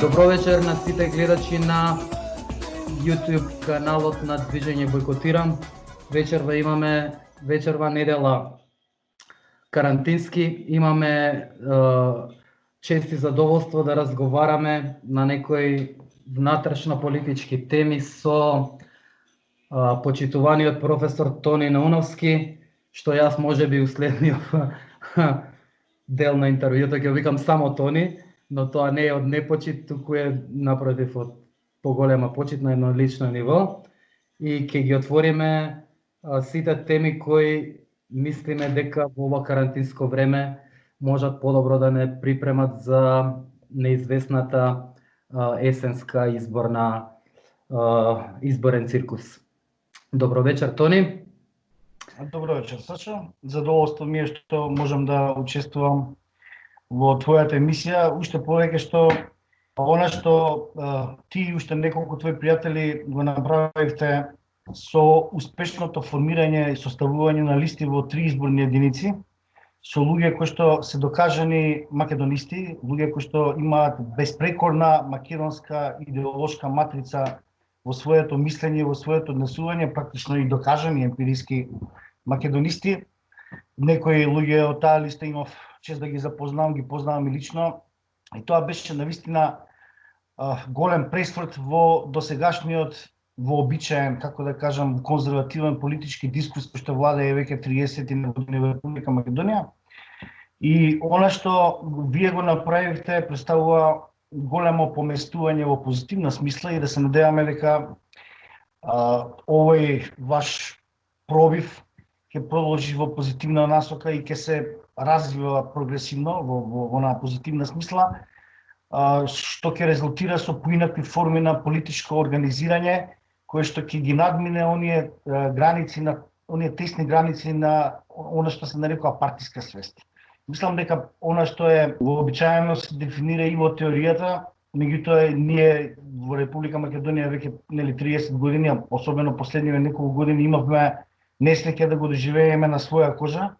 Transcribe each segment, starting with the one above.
Добро вечер на сите гледачи на YouTube каналот на Движење Бойкотирам. Вечерва недела карантински. Имаме чест и задоволство да разговараме на некои внатрешно политички теми со почитуваниот професор Тони Науновски, што јас можеби уследниот дел на интервјуто ќе викам само Тони, но тоа не е од непочит, туку е напротив од поголема почит на едно лично ниво. И ќе ги отвориме сите теми кои мислиме дека во ова карантинско време можат подобро да не припремат за неизвестната есенска изборен циркус. Добро вечер, Тони. Добро вечер, Сашо. Задоволство ми е што можам да учествувам во твојата емисија, уште повеќе што она што ти и уште неколку твои пријатели го направивте со успешното формирање и составување на листи во 3 изборни единици, со луѓе кои што се докажани македонисти, луѓе кои што имаат безпрекорна македонска идеолошка матрица во своето мислење, во своето однесување, практично и докажани емпириски македонисти. Некои луѓе од таа листа имав чест да ги запознавам, ги познавам и лично. И тоа беше навистина голем пресврт во досегашниот вообичаен, како да кажам, конзервативен политички дискурс кој што владее веќе 30 години во Република Македонија. И она што вие го направивте представува големо поместување во позитивна смисла и да се надеваме дека овој ваш пробив ќе продолжи во позитивна насока и ќе се развива прогресивно во онаа позитивна смисла, што ќе резултира со поинакви форми на политичко организирање, кое што ќе ги надмине оние граници на оние тесни граници на она што се нарекува партиска свест. Мислам дека она што е вообичаено се дефинира и во теоријата, меѓутоа ние во Република Македонија веќе 30 години, особено последниве неколку години имавме несреќа да го доживееме на своја кожа.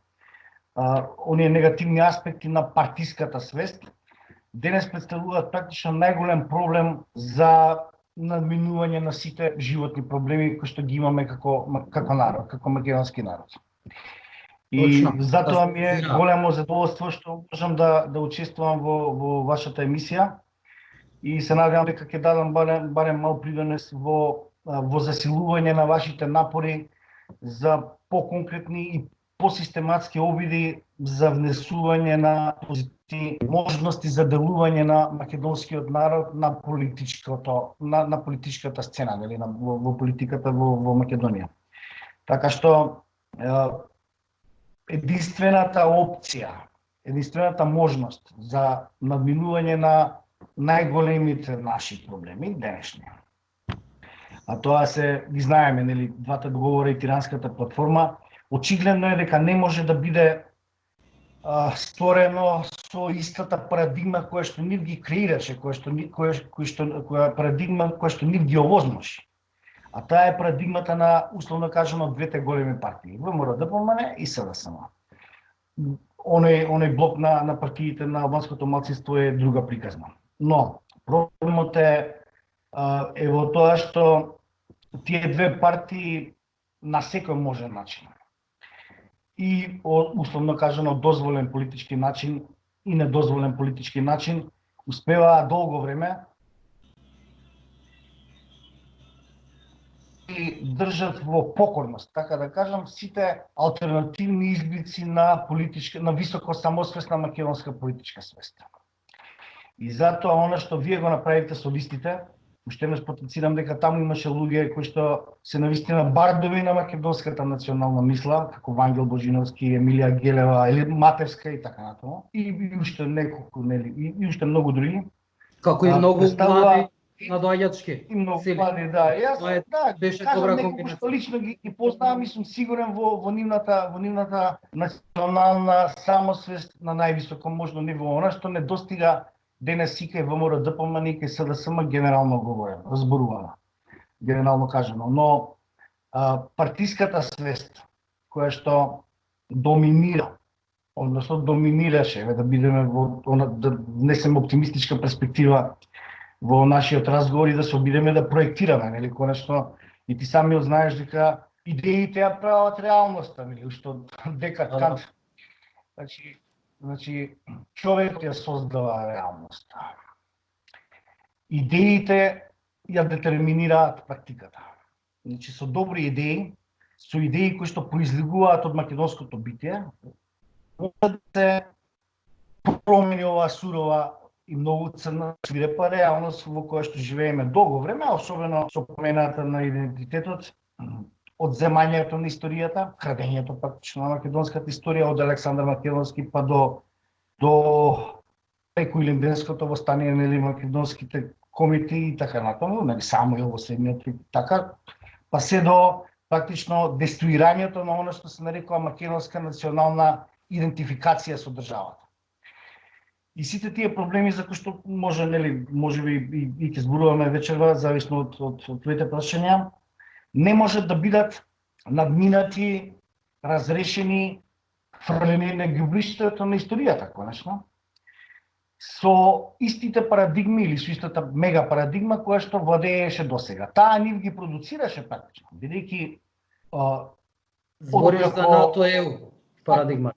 Оние негативни аспекти на партиската свест денес представуваат практично најголем проблем за надминување на сите животни проблеми кои што ги имаме како народ, како македонски народ. И затоа ми е големо задоволство што можам да учествувам во вашата емисија и се надевам дека ќе дадам барем мал придонес во засилување на вашите напори за поконкретни и посистематски обиди за внесување на позитивни можности за делување на македонскиот народ на политичката сцена, нели, во политиката во Македонија. Така што единствената опција, единствената можност за надминување на најголемите наши проблеми денешни. А тоа ги знаеме, нели, двата договора и тиранската платформа. Очигледно е дека не може да биде створено со истата парадигма која што нив ги креираше, која парадигма која што нив ги овозможи. А таа е парадигмата на, условно кажано, двете големи партии, ВМРО-ДПМН и СДСМ. Оној блок на партиите на албанското малцинство е друга приказна. Но проблемот е во тоа што тие две партии на секој можен начин и условно кажано дозволен политички начин и недозволен политички начин успеваа долго време и држат во покорност, така да кажам, сите алтернативни изблици на високо самосвесна македонска политичка свест. И затоа она што вие го направите со листите, уште еднаш потенцирам дека таму имаше луѓе кои што се навистина бардови на македонската национална мисла, како Вангел Божиновски, Емилија Гелева, или Матевска и така натаму, и уште неколку, нели, и уште многу други. Како и многу млади надоаѓачки. И многу млади, да. Јас беше добра комбинација. Што лично ги познавам и сум сигурен во нивната национална самосвест на највисоко можно ниво, она што не достига денес и кај ВМРО-ДПМН и кај СДСМ генерално зборувано, генерално кажано. Но партиската свест, која што доминира, односно доминираше, да бидеме да внесеме оптимистичка перспектива во нашиот разговор и да се обидеме да проектираме, нели, конечно, и ти самиот знаеш дека идеите ја прават реалноста, нели, што Декарт Кант. Значи, човек ја создава реалноста. Идеите ја детерминираат практиката. Значи, со добри идеи, со идеи кои што произлегуваат од македонското битие, може да се промени оваа сурова и многу црна свирепа реалност во која што живееме долго време, особено со промената на идентитетот, од земањето на историјата, крадењето практично на македонската историја од Александар Македонски па до преку Илинденското востание, нели, македонските комити и така натаму, нели, Самуил во седмиот век, така, па се до практично деструирањето на оно што се нарекува македонска национална идентификација со државата. И сите тие проблеми за кои што може, нели, можеби и ќе зборуваме вечерва, зависно од твоите прашања, не можат да бидат надминати, разрешени, фрлени на ѓубришето на историјата, конечно, со истите парадигми или со истата мега парадигма која што владееше досега. Таа нив ги продуцираше практично, бидејќи збориш за НАТО ЕУ парадигма.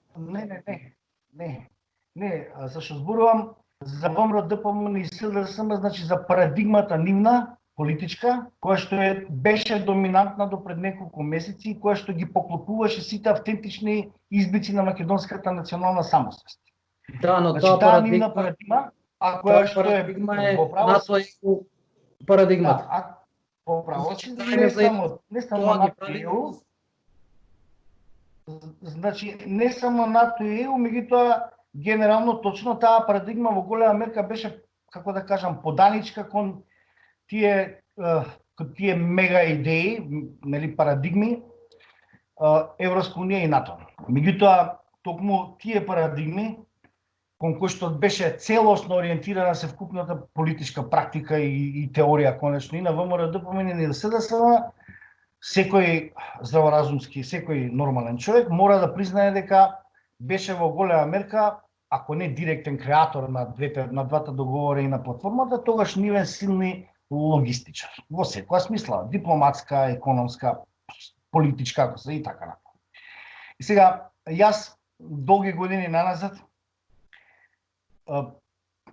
Не, зашто зборувам за ВМРО ДПМН и СДСМ, значи за парадигмата нивна политичка, која што беше доминантна до пред неколку месеци и која што ги поклопуваше сите автентични изблици на македонската национална самосвест. Да, но значи, таа нивна парадигма, а која што е НАТО ЕУ парадигмата. Да, во право, не само НАТО ЕУ, значи не само НАТО и ЕУ, меѓутоа генерално точно таа парадигма во голема мерка беше, како да кажам, поданичка кон тие мега идеи, нели, парадигми Европска унија и НАТО. Меѓутоа, токму тие парадигми кон кои што беше целосно ориентирана севкупната политичка практика и теорија конечно и на ВМРО ДПМН и на СДСМ, секој здраворазумски, секој нормален човек мора да признае дека беше во голема мерка, ако не директен креатор на двата договора и на платформата, тогаш нивен силни логистичар. Во секоја смисла, дипломатска, економска, политичка, ако се и така напред. И сега, јас долги години наназад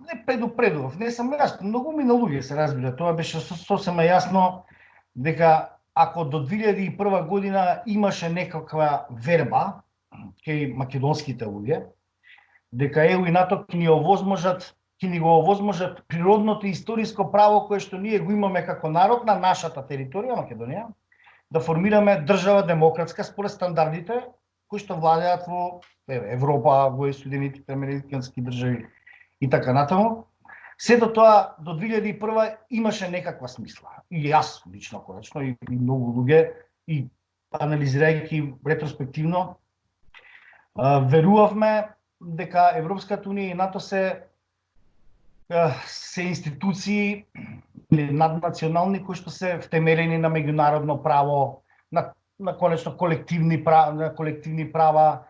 не предупредував, не само јас, многу ми на луѓе се разбира, тоа беше сосема јасно дека ако до 2001 година имаше некаква верба кај македонските луѓе, дека ЕУ и НАТО ќе ни го овозможат природното и историско право кое што ние го имаме како народ на нашата територија, Македонија, да формираме држава демократска според стандардите кои што владеат во Европа, во Соединетите американски држави и така натаму. Сето тоа до 2001 имаше некаква смисла. И јас лично, конечно, и многу луѓе, и анализирајќи ретроспективно, верувавме дека Европската унија и НАТО се институции наднационални кои што се втемелени на меѓународно право, на конечно колективни права,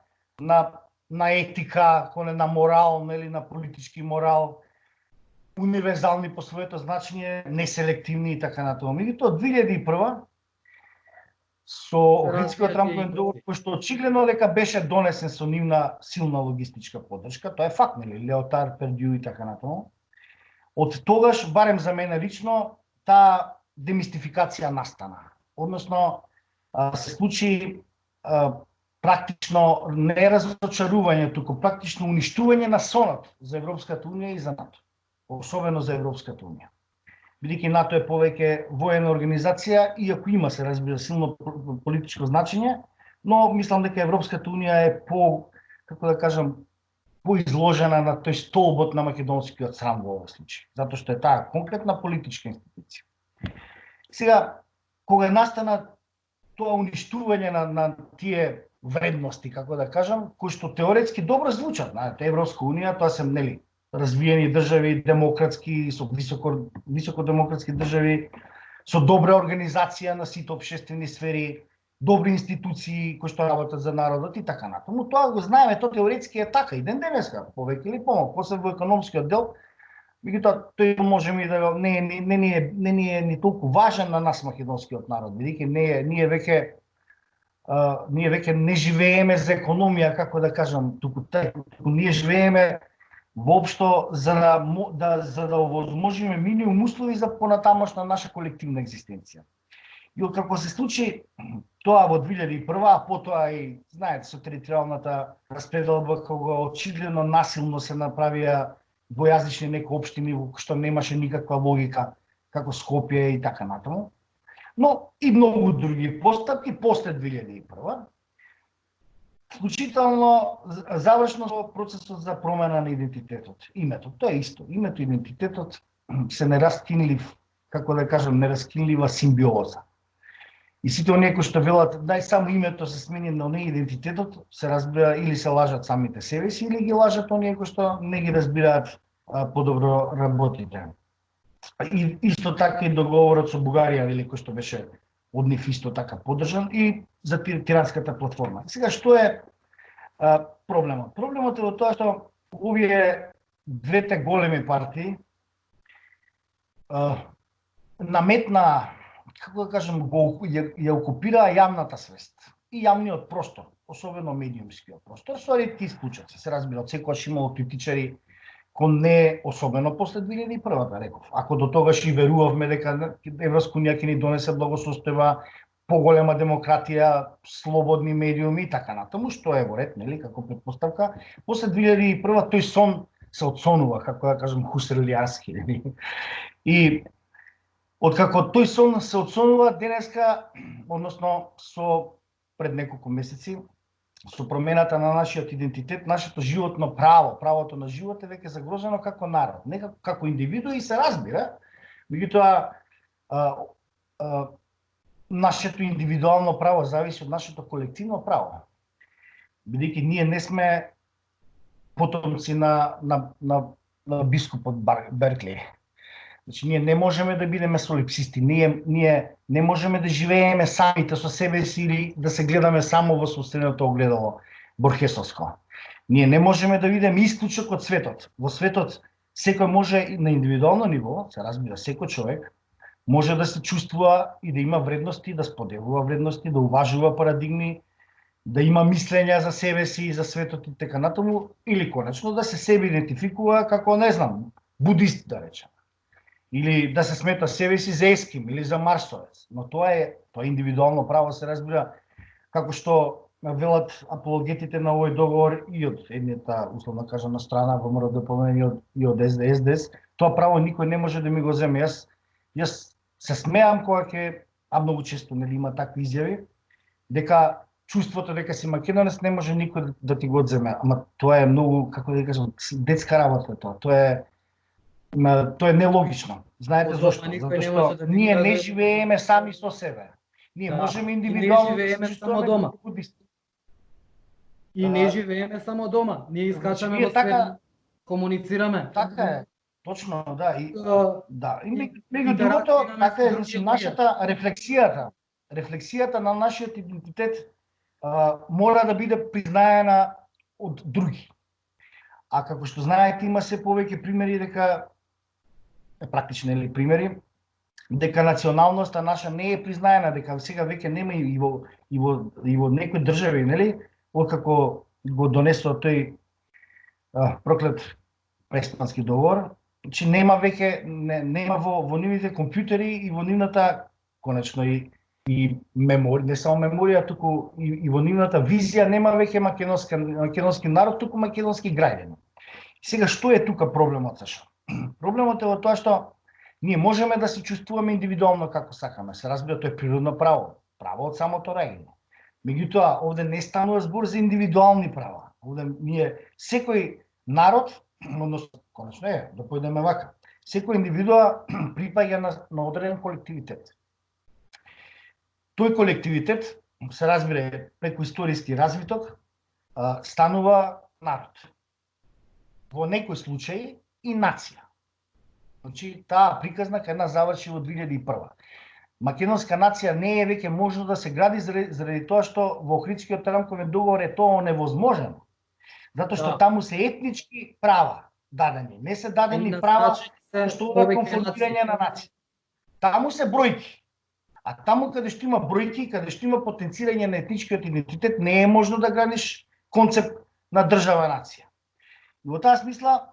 на етика, на морал, нели, на политички морал, универзални по своето значење, неселективни и така натаму. Меѓутоа 2001 со Охридскиот рамковен договор, кој што очигледно дека беше донесен со нивна силна логистичка поддршка, тоа е факт, нели, Леотар, Пердју и така натаму. Од тогаш, барем за мене лично, таа демистификација настана. Односно, се случи практично не разочарување, туку практично уништување на сонот за Европската унија и за НАТО. Особено за Европската унија. Бидејќи НАТО е повеќе воена организација, иако има се разбира силно политичко значење, но мислам дека Европската унија е како да кажам, поизложена на тој столбот на македонскиот срам во овој случај, затоа што е таа конкретна политичка институција. Сега, кога настана тоа уништување на тие вредности, како да кажам, кои што теоретски добро звучат, знаете, Европска унија, тоа се, нели, развиени држави, демократски, со високо демократски држави, со добра организација на сите општествени сфери, добри институции кои што работат за народот и така натаму. Тоа го знаеме, тоа теоретски е така и ден денеска, повеќе или помалку, посебно во економскиот дел, Меѓутоа тој можеме и да не ни е ни толку важен на нас македонскиот народ, бидејќи ние веќе не живееме за економија, како да кажам, туку ние живееме воопшто за да овозможиме минимум услови за понатамошна наша колективна екзистенција. И откако се случи тоа во 2001, а потоа и, знаете, со територијалната распределба, кога очигледно насилно се направија двојазични некои општини во што немаше никаква логика, како Скопје и така натаму. Но и многу други постапки после 2001, вклучително завршно со процесот за промена на идентитетот. Името, тоа е исто. Името и идентитетот се нераскинлив, како да кажам, нераскинлива симбиоза. И сите оние кои што велат дај само името се смени, но не идентитетот, се разбира или се лажат самите себе си, или ги лажат оние кои што не ги разбираат подобро работите. И исто така и договорот со Бугарија, или кој што беше од нив исто така поддржан, и за тиранската платформа. Сега, што е проблемот? Проблемот е во тоа што овие двете големи партии наметна, како да кажем, ја окупираа јавната свест и јавниот простор, особено медиумскиот простор, со ретки исклучоци. Се разбира, секогаш имало критичари кон не, особено после 2001-та, реков. Ако до тогаш и верувавме дека Европска унија ќе ни донесе благосостојба, поголема демократија, слободни медиуми и така натаму, што е во ред, нели, како претпоставка, после 2001 тој сон се отсонува, како да кажем, хусерлијарски, нели. И откако тој сон се отсонува денеска, односно со пред неколку месеци, со промената на нашиот идентитет, нашето животно право, правото на живот е веќе загрозено како народ, не како индивидуи, и се разбира, меѓутоа нашето индивидуално право зависи од нашето колективно право. Бидејќи ние не сме потомци на бискупот Беркли. Значи, ние не можеме да бидеме солипсисти, ние не можеме да живееме самите со себе си или да се гледаме само во собственото огледало борхесовско. Ние не можеме да видиме исклучок од светот. Во светот секој може на индивидуално ниво, се разбира, секој човек може да се чувствува и да има вредности, да споделува вредности, да уважува парадигми, да има мислења за себе си и за светот и така натаму, или конечно да се себе идентификува како, не знам, будист, да речем. Или да се смета себе си за еским или за марсовец. Но тоа е индивидуално право, се разбира, како што велат апологетите на овој договор и од едната, условно кажана, страна, ВМРО ДПМН и од СДС, тоа право никој не може да ми го земе. Јас се смеам кога а многу често нели има такви изјави, дека чувството дека си македонец не може никој да ти го одземе. Ама тоа е многу, како да кажам, детска работа тоа. Тоа е нелогично. Знаете зошто? Затоа што ние не живееме сами со себе. Ние можеме индивидуално да живееме само дома. И не живееме само дома. Ние искачаме во свет, комуницираме. Така е. Точно, да. И меѓу другото, така е, значи, нашата рефлексијата на нашиот идентитет мора да биде признаена од други. А како што знаете, има се повеќе примери дека практични примери, дека националноста наша не е признаена, дека сега веќе нема и во некои држави, нели, откако го донесува тој проклет Преспански договор, че нема веќе нема во нивните компјутери и во нивната конечно и меморија, не само меморија, туку и во нивната визија нема веќе македонски народ, туку македонски граѓани. Сега што е тука проблемот, Сашо? Проблемот е во тоа што ние можеме да се чувствуваме индивидуално како сакаме. Се разбира, тоа е природно право, право од самото раѓање. Меѓутоа, овде не станува збор за индивидуални права. Овде секој народ, односно, конечно да појдеме вака, секој индивидуа припаѓа на одреден колективитет. Тој колективитет, се разбира, преку историски развиток, станува народ. Во некој случај и нација. Значи, таа приказна кај нас заврши во 2001. Македонска нација не е веќе можно да се гради заради тоа што во Охридскиот рамковен договор е тоа невозможно. Затоа што таму се етнички права. дадени. Не се дадени на права значи се што ова повеќе конформирање на нација. Таму се бројки. А таму каде што има бројки, каде што има потенцирање на етничкиот идентитет, не е можно да градиш концепт на држава нација. И во таа смисла,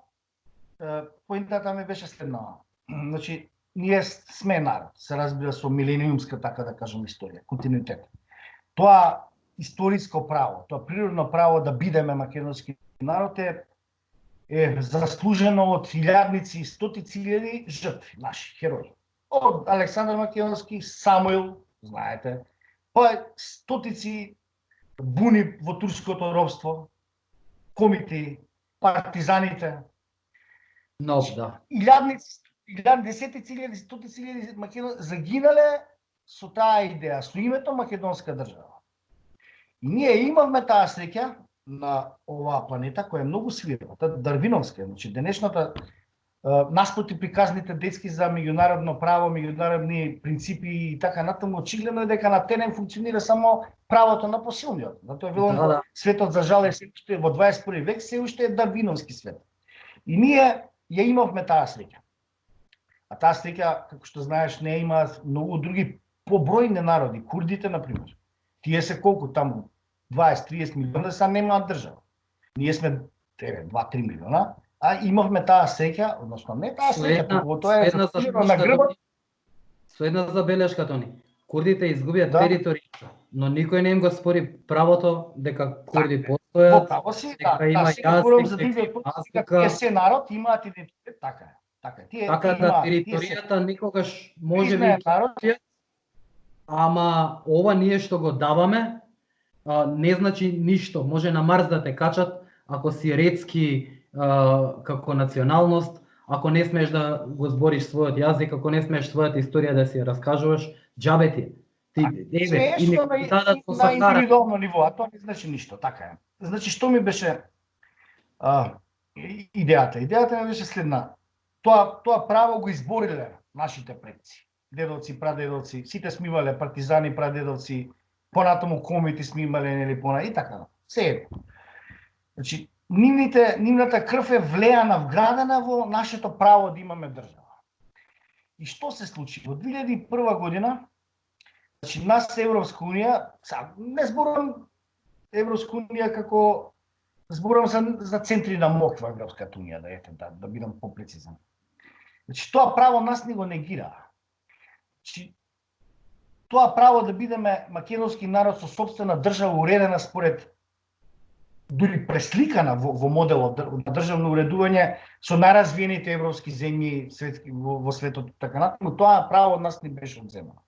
поентата ми беше следнава. Значи, ние сме народ, се разбира со милениумска, така да кажем, историја, континуитет. Тоа историско право, тоа природно право да бидеме македонски народ е заслужено од илјадници и стотици илјади жртви, наши херои. Од Александар Македонски, Самуил, знаете, па стотици буни во турското робство, комити, партизаните, нов, да. илјадници, десетици илјади, стотици илјади македонци загинале со таа идеја, со името македонска држава. И ние имавме таа среќа на оваа планета која е многу свирепа, дарвиновска, значи денешната наспроти приказните детски за меѓународно право, меѓународни принципи и така натаму, очигледно е дека на терен функционира само правото на посилниот. Затоа велам, светот за жал се уште во 21 век се уште е дарвиновски свет. И ние ја имавме таа среќа. А таа среќа, како што знаеш, не има многу други побројни народи, курдите например. Тие се колку таму 20-30 милиона, сега немаат држава. Ние сме 2-3 милиона. А имавме таа среќа, односно не таа среќа, туку тоа е заслужено на грбот. Со една забелешка, Тони. Курдите изгубија територија, но никој не им го спори правото дека курди постојат. Право си, да, сега говорам за другиот пат, тие се народ имаат идентитет, така е. Така да територијата никогаш може би ама ова ние што го даваме не значи ништо. Може на Марс да те качат ако си редски како националност, ако не смееш да го збориш својот јазик, ако не смееш својата историја да си ја раскажуваш, џабе ти. Ти еве и не дадат по на индивидуално ниво, а тоа не значи ништо, така е. Значи што ми беше идејата? Идејата ми беше следна. Тоа право го избориле нашите предци, дедовци, прадедовци, сите сме имале партизани, прадедовци, понатаму комити сме имале нели пона и така. Се е. Значи нивната крв е влеана, вградена во нашето право да имаме држава. И што се случи? Во 2001 година, значи нас Европска унија, не зборувам Европска унија како зборувам за центри на моќ во Европската унија, да бидам попрецизен. Значи тоа право нас не го негира. Значи тоа право да бидеме македонски народ со собствена држава уредена според дури пресликана во моделот на државно уредување со најразвиените европски земји во светот така натаму, тоа право од нас не беше одземано.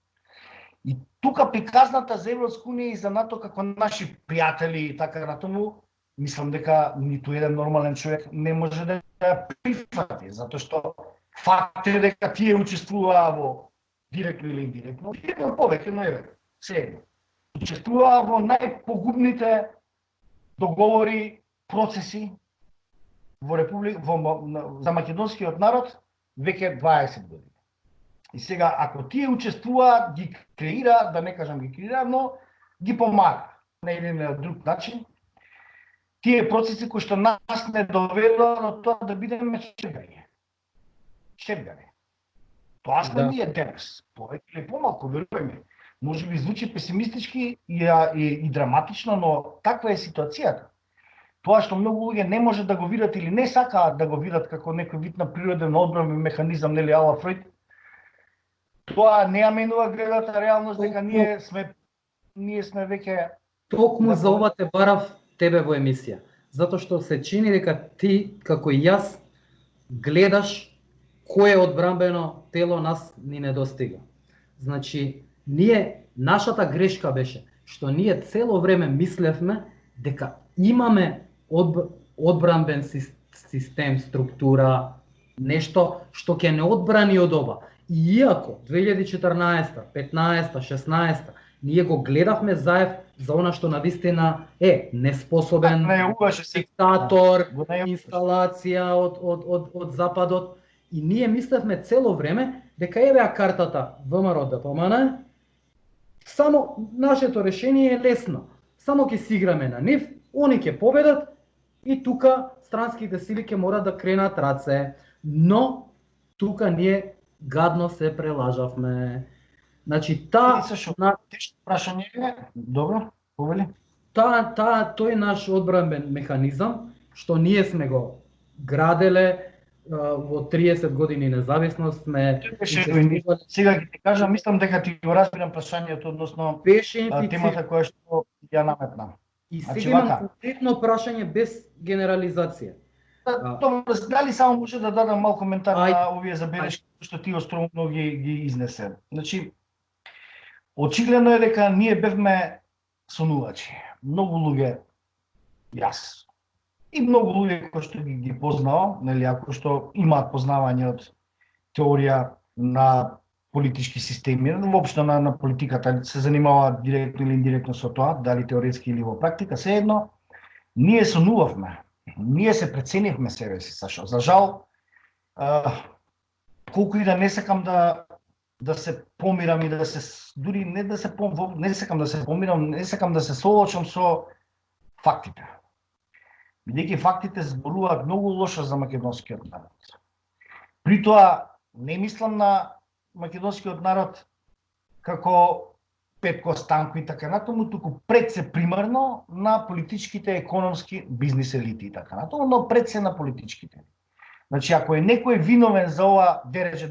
И тука приказната за Европска унија и за НАТО како наши пријатели и така натаму, мислам дека ниту еден нормален човек не може да ја прифати, затоа што факт е дека тие учествуваа во директно или индиректно, едно повеќе, но еве, се едно. Учествуваа во најпогубните договори, процеси во за македонскиот народ веќе 20 години. И сега, ако тие учествуваат, ги креира, да не кажам ги креира, но ги помага на еден или друг начин. Тие процеси кои што нас не доведоа до тоа да бидеме шепгари. Тоа сме ние денес, повеќе или помалку, верувајме. Може би звучи песимистички и драматично, но таква е ситуацијата. Тоа што многу луѓе не може да го видат или не сакаат да го видат како некој вид на природен одбранбен механизам, нели ала Фройд, тоа не ја менува гледата реалност дека ние сме веќе токму за ова те барав тебе во емисија, затоа што се чини дека ти како и јас гледаш кое одбранбено тело нас ни недостига. Значи нашата грешка беше што ние цело време мислевме дека имаме одбранбен систем, структура, нешто што ќе не одбрани од ова. И иако 2014, 15, 16 ние го гледавме заев за она што навистина е неспособен диктатор, инсталација од западот, и ние мислевме цело време дека еве картата ВМРО ДПМН, само нашето решение е лесно. Само ќе си играме на нив, они ќе победат и тука странските сили ќе мора да кренат раце. Но тука ние гадно се прелажавме. Значи Види се шо, тешко прашање е, добро, повели. тој наш одбранбен механизам, што ние сме го граделе во 30 години независност, сме учествувале. Сега ќе ти кажам, мислам дека ти го разбирам прашањето, односно беше темата која што ја наметна. И сега имам конкретно прашање без генерализација. Добро, дали само може да дадам мал коментар на овие забелешки што ти остромно ги изнесе. Значи, очигледно е дека ние бевме сонувачи. Многу луѓе, јас, и многу луѓе кои што ги познao, нели, ако што имаат познавање од теорија на политички системи, воопшто на политиката, се занимаваат директно или индиректно со тоа, дали теоретски или во практика, сеедно, ние сонувавме. Ние се преценивме себе си, Сашо. За жал, колку и да не сакам да се помирам и да се дури не сакам да се помирам, не сакам да се соочам со фактите. Бидејќи фактите зборуваат многу лошо за македонскиот народ. При тоа не мислам на македонскиот народ како Петко Станко и така натаму, туку пред се примарно на политичките, економски, бизнис елити и така натаму, но пред се на политичките. Значи, ако е некој виновен за ова дереже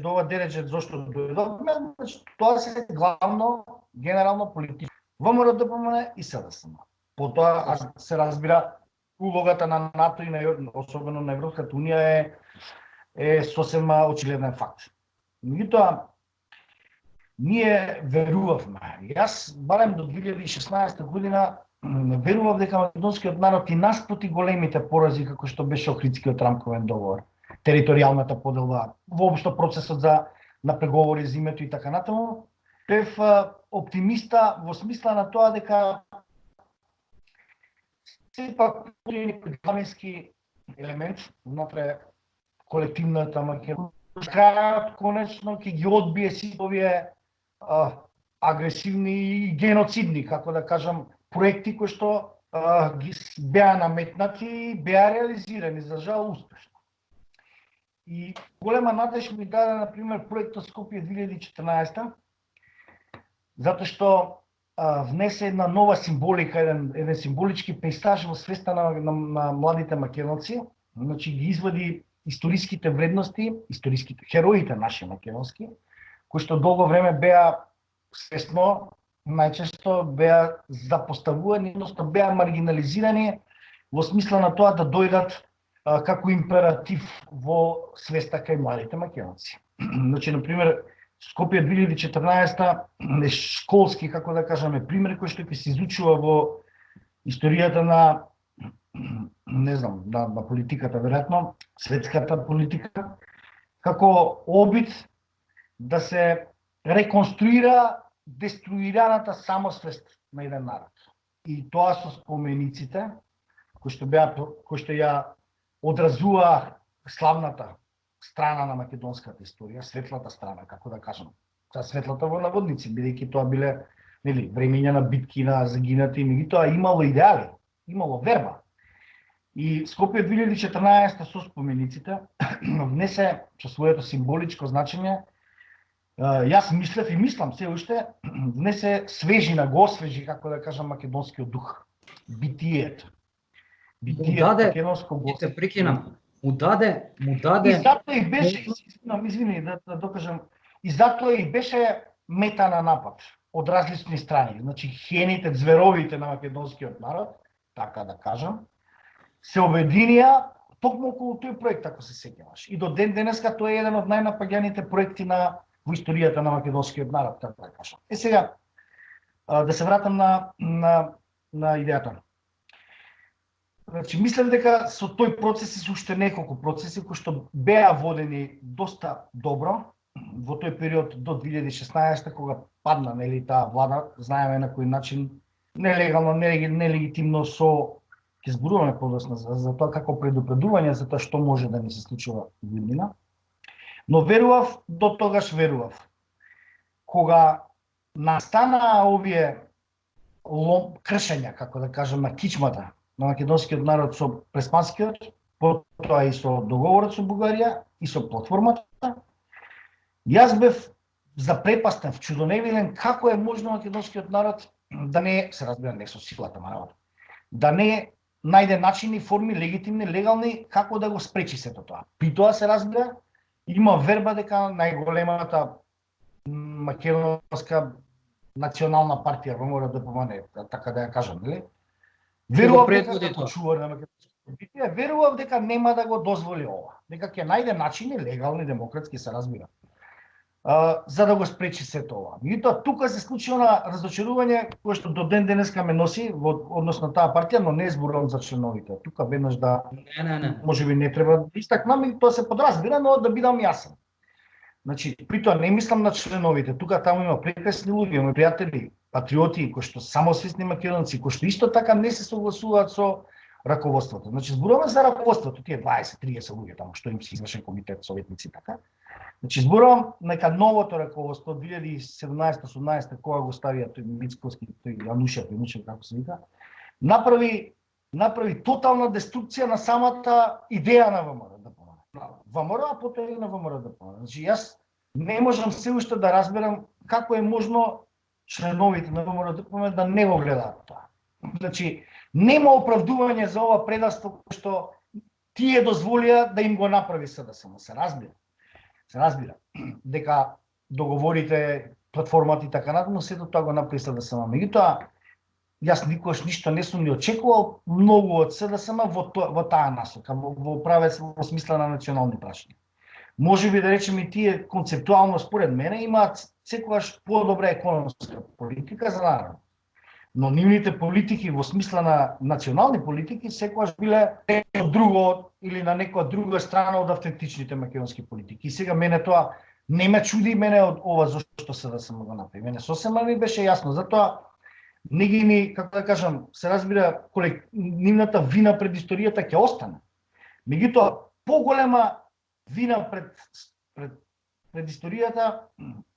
зашто дојдовме, значи, тоа се главно, генерално политички. ВМРО, ДПМН и СДСМ. Потоа се разбира улогата на НАТО и особено на Европската унија е сосем очигледен факт. Меѓутоа, ние верувавме. Јас барем до 2016 година верував дека македонскиот народ и наспроти големите порази како што беше Охридскиот рамковен договор, територијалната поделба, воопшто процесот на преговори за името и така натаму, бев оптимиста во смисла на тоа дека сепак постои главински елемент внатре колективната Македонија. Крајот конечно ќе ги одбие сите овие агресивни и геноцидни, како да кажам, проекти кои што ги беа наметнати и беа реализирани, за жал успешно. И голема надеж ми даде, например, проектот Скопје 2014, затоа што внесе една нова символика, еден символички пейзаж во свеста на младите македонци, значи ги извади историските вредности, историските хероите наши македонски, кои што долго време беа свесно, најчесто беа запоставувани, односно беа маргинализирани во смисла на тоа да дојдат како императив во свеста кај младите македонци. Значи, например, Скопје 2014 е школски, како да кажеме, пример кој што ќе се изучува во историјата на, не знам, на политиката, веројатно, светската политика, како обид да се реконструира деструираната самосвест на еден народ. И тоа со спомениците, кои што ја одразува славната страна на македонската историја, светлата страна, како да кажам. Светлата во наводници, бидејќи тоа биле, нели, времења на битки, на загинати, меѓутоа имало идеали, имало верба. И Скопје 2014 со спомениците внесе со своето символичко значење, јас мислев и мислам се уште, внесе свежина, го освежи, како да кажам, македонскиот дух, битието. Битието македонско го се прекинам. Му даде. И затоа и беше, извини да докажам, и затоа и беше мета на напад од различни страни. Значи хените, зверовите на македонскиот народ, така да кажам, се обединија токму околу тој проект, ако се сеќаваш. И до ден денеска тој е еден од најнапаѓаните проекти во историјата на македонскиот народ, така да кажам. Сега да се вратам на идејата. Значи, мислам дека со тој процес и со уште неколку процеси кои што беа водени доста добро во тој период до 2016 кога падна, нели, таа влада, знаеме на кој начин нелегално, нелегитимно со ќе зборуваме подоцна за тоа како предупредување за тоа што може да ни се случува година. Но верував, до тогаш верував. Кога настана овие кршења, како да кажам, на кичмата, на македонскиот народ со преспанскиот, потоа и со договорот со Бугарија и со платформата. Јас бев запрепастен, вчудоневиден како е можно македонскиот народ да не се разбира не со силата наравно, да не најде начини, форми легитимни, легални како да го спречи сето тоа. При тоа се разбира има верба дека најголемата македонска национална партија ВМРО ДПМН, така да ја кажам, нели? Верував дека како чувар на македонската политика, верував дека нема да го дозволи ова, дека ќе најде начини легални, демократски се разбира, за да го спречи сето ова. Меѓутоа тука се случи она разочарување кое што до ден денеска ме носи во однос на таа партија, но не зборувам за членовите. Тука веднаш да Не. можеби не треба да истакнам и тоа се подразбира, но да бидам јасен. Значи, при тоа не мислам на членовите. Тука таму има прекрасни луѓе, мои пријатели, патриоти кои што самосвесни македонци, кои што исто така не се согласуваат со раководството. Значи, зборуваме за раководството, тие 20-30 луѓе таму што им се извршен комитет, советници така. Значи, зборувам нека новото раководство 2017-18 кога го ставија тој Мицковски, тој Јанушев како се вика, направи тотална деструкција на самата идеја на ВМРО ДПМН. ВМРО, а потоа и на ВМРО ДПМН. Значи, јас не можам се уште да разберам како е можно членовите на ВМРО ДПМН да не го гледаат тоа. Значи, нема оправдување за ова предавство што тие дозволија да им го направи СДСМ. Се разбира дека договорите, платформата и така натаму, сето тоа го направи СДСМ. Меѓутоа, јас никогаш ништо не сум ни очекувал многу од СДСМ во таа насока, во правец во смисла на национални прашања. Можеби да речеме и тие концептуално според мене имаат секогаш подобра економска политика за народ. Но нивните политики во смисла на национални политики секогаш биле нешто друго или на некоја друга страна од автентичните македонски политики. И сега мене тоа не ме чуди мене од ова зашто СДСМ го направи. Мене сосема ми беше јасно, затоа не ги ни, како да кажам, се разбира нивната вина пред историјата ќе остане. Меѓутоа, поголема вина пред историјата,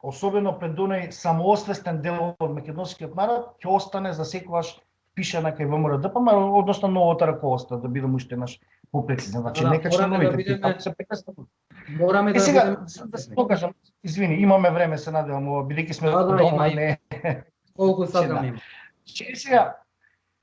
особено пред оној самоосвестен дел од македонскиот народ, ќе остане за секогаш впишана кај ВМРО ДПМН, односно новото раководство, да бидам уште наш попрецизен. Значи, нека членовите се прекрасно. Мораме да сега да се покажам, извини, имаме време, се надевам, бидејќи сме дома, не. Колку сакаме има. Сега,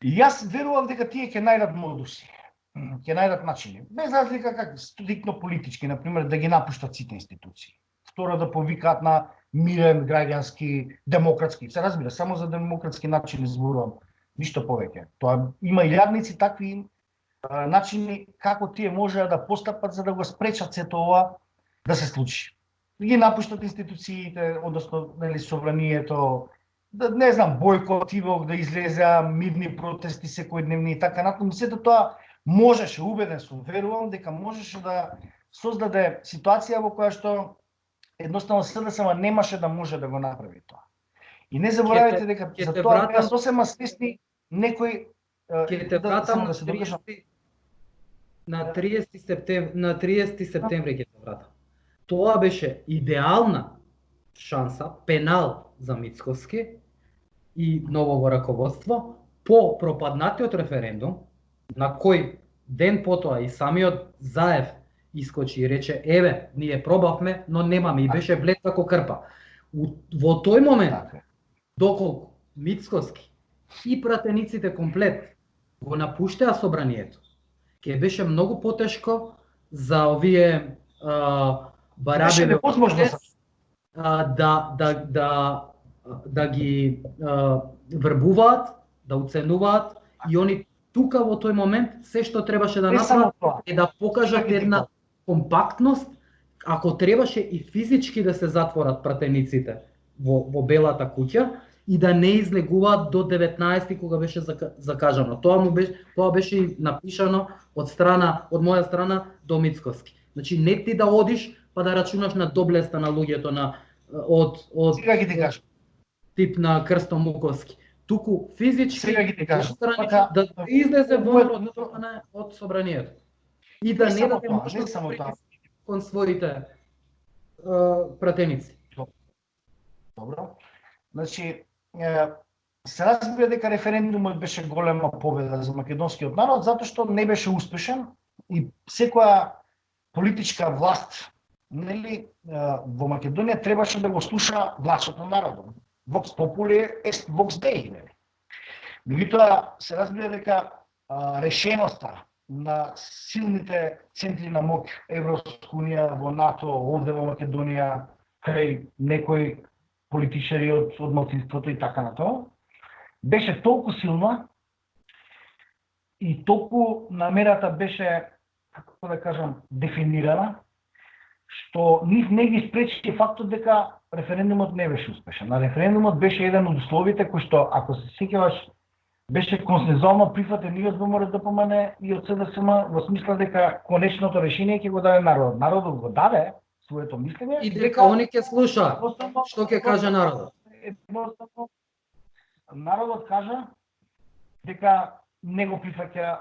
јас верував дека тие ќе најдат модуси, ќе најдат начини. Без разлика как стрикно политички, например, да ги напуштат сите институции. Второ, да повикаат на мирен, граѓански, демократски. Се разбира, само за демократски начини зборувам, ништо повеќе. Тоа има илјадници такви начини како тие можеа да постапат за да го спречат сето ова да се случи. Ги напуштат институциите, односно нели собранието, да не знам, бойкот да излезеа мирни протести секојдневни и така натаму. Сето тоа можеше, убеден сум, верувам дека можеше да создаде ситуација во која што едноставно СДСМ немаше да може да го направи тоа. И не заборавајте дека за тоа беа сосема свесни некои ќе те вратам на 30 септември ќе се вратам. Тоа беше идеална шанса, пенал за Мицковски и ново раководство по пропаднатиот референдум, на кој ден потоа и самиот Заев искочи и рече, еве, ние пробавме, но немаме, и беше влет како крпа. Во тој момент, доколку Мицковски и пратениците комплет го напуштеа собранието, ќе беше многу потешко за овие бараби да ги врбуваат, да уценуваат и они тука во тој момент се што требаше да направат е да покажат една компактност, ако требаше и физички да се затворат пратениците во Белата куќа и да не излегуваат до 19 кога беше закажано. Тоа беше напишано од моја страна до Мицковски. Значи не ти да одиш па да рачунаш на доблеста на луѓето од сега ги ти кажам тип на Крсто Муковски. Туку физички сега ги ти кажам да излезе од собранието и да не даде можност кон своите пратеници. Добро. Значи се разбира дека референдумот беше голема победа за македонскиот народ, затоа што не беше успешен и секоја политичка власт, нели, во Македонија требаше да го слуша гласот на народот. Vox populi est vox Dei, нели. Меѓутоа се разбира дека решеноста на силните центри на моќ, Европска унија, во НАТО, овде во Македонија, кај некои политичари од малцинството и така на тоа, беше толку силна и толку намерата беше, како да кажам, дефинирана, што нив не ги спречи фактот дека референдумот не беше успешен. На референдумот беше еден од условите кој што, ако се сеќаваш, беше консензуално прифатен и од ВМРО-ДПМН и од СДСМ, во смисла дека конечното решение ќе го даде народот. Народот го даде своето мислење И дека они ќе слуша што ќе каже народот. Народот кажа дека не го прифаќа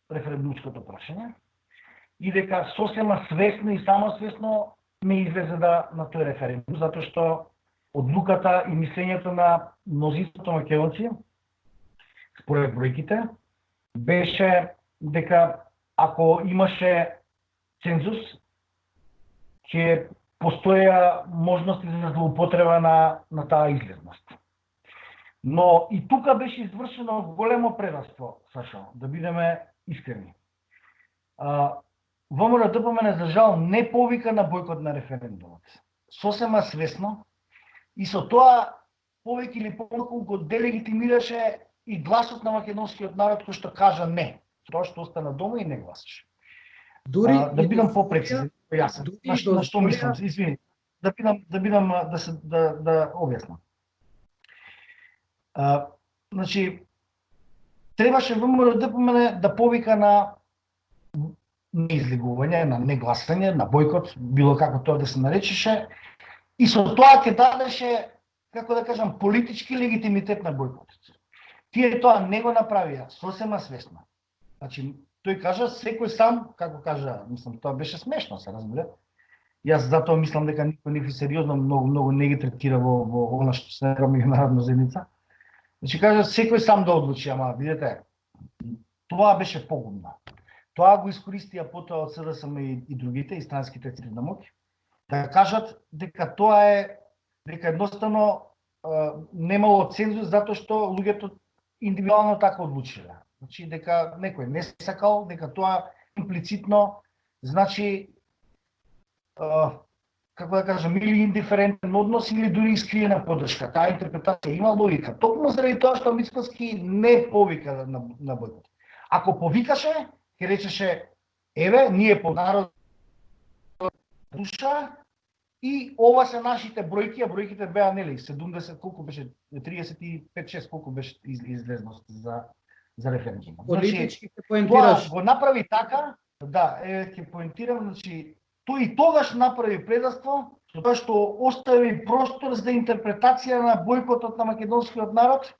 референдумското прашање и дека сосема свесно и самосвесно не излезе на тој референдум, затоа што одлуката и мислењето на мнозинството македонци, според бројките, беше дека ако имаше цензус, ќе постоја можности за злоупотреба на таа излезност. Но и тука беше извршено големо предавство, Сашо, да бидеме искрени. ВМРО-ДПМН за жал не повика на бојкот на референдумот. Сосема свесно и со тоа повеќе или помалку го делегитимираше и гласот на македонскиот народ кој што кажа не, тоа што остана дома и не гласаше. Дури да бидам попрецизен, јасен. На што мислам, извини. Да објаснам. Значи, требаше ВМРО-ДПМН да повика на неизлегување, на негласање, на бојкот, било како тоа да се наречеше, и со тоа ќе дадеше, како да кажам, политички легитимитет на бојкотот. Тие тоа не го направија, сосема свесно. Значи, тој кажа секој сам, како кажа, мислам, тоа беше смешно, се разбира. Јас затоа мислам дека никој не сериозно многу не ги третира во она што се нарекува меѓународна заедница. Значи кажа секој сам да одлучи, ама видете, тоа беше погубно. Тоа го искористија потоа од СДСМ и другите, и странските центри на моќ, да кажат дека тоа е, дека едноставно немало цензус затоа што луѓето индивидуално така одлучиле. Значи дека некој не сакал, дека тоа имплицитно значи како да кажам, или индиферентен однос или дури искриена поддршка. Таа интерпретација има логика. Токму заради тоа што Мицкоски не повика на бојкот. Ако повикаше, ќе речеше еве, ние по народ душа и ова се нашите бројки, а бројките беа нели 70 колку беше 35-6 колку беше излезност за референдум. Политички ќе поентираш. Тоа го направи така, да, ќе поентирам, значи тој и тогаш направи предавство, тоа што остави простор за интерпретација на бојкотот на македонскиот народ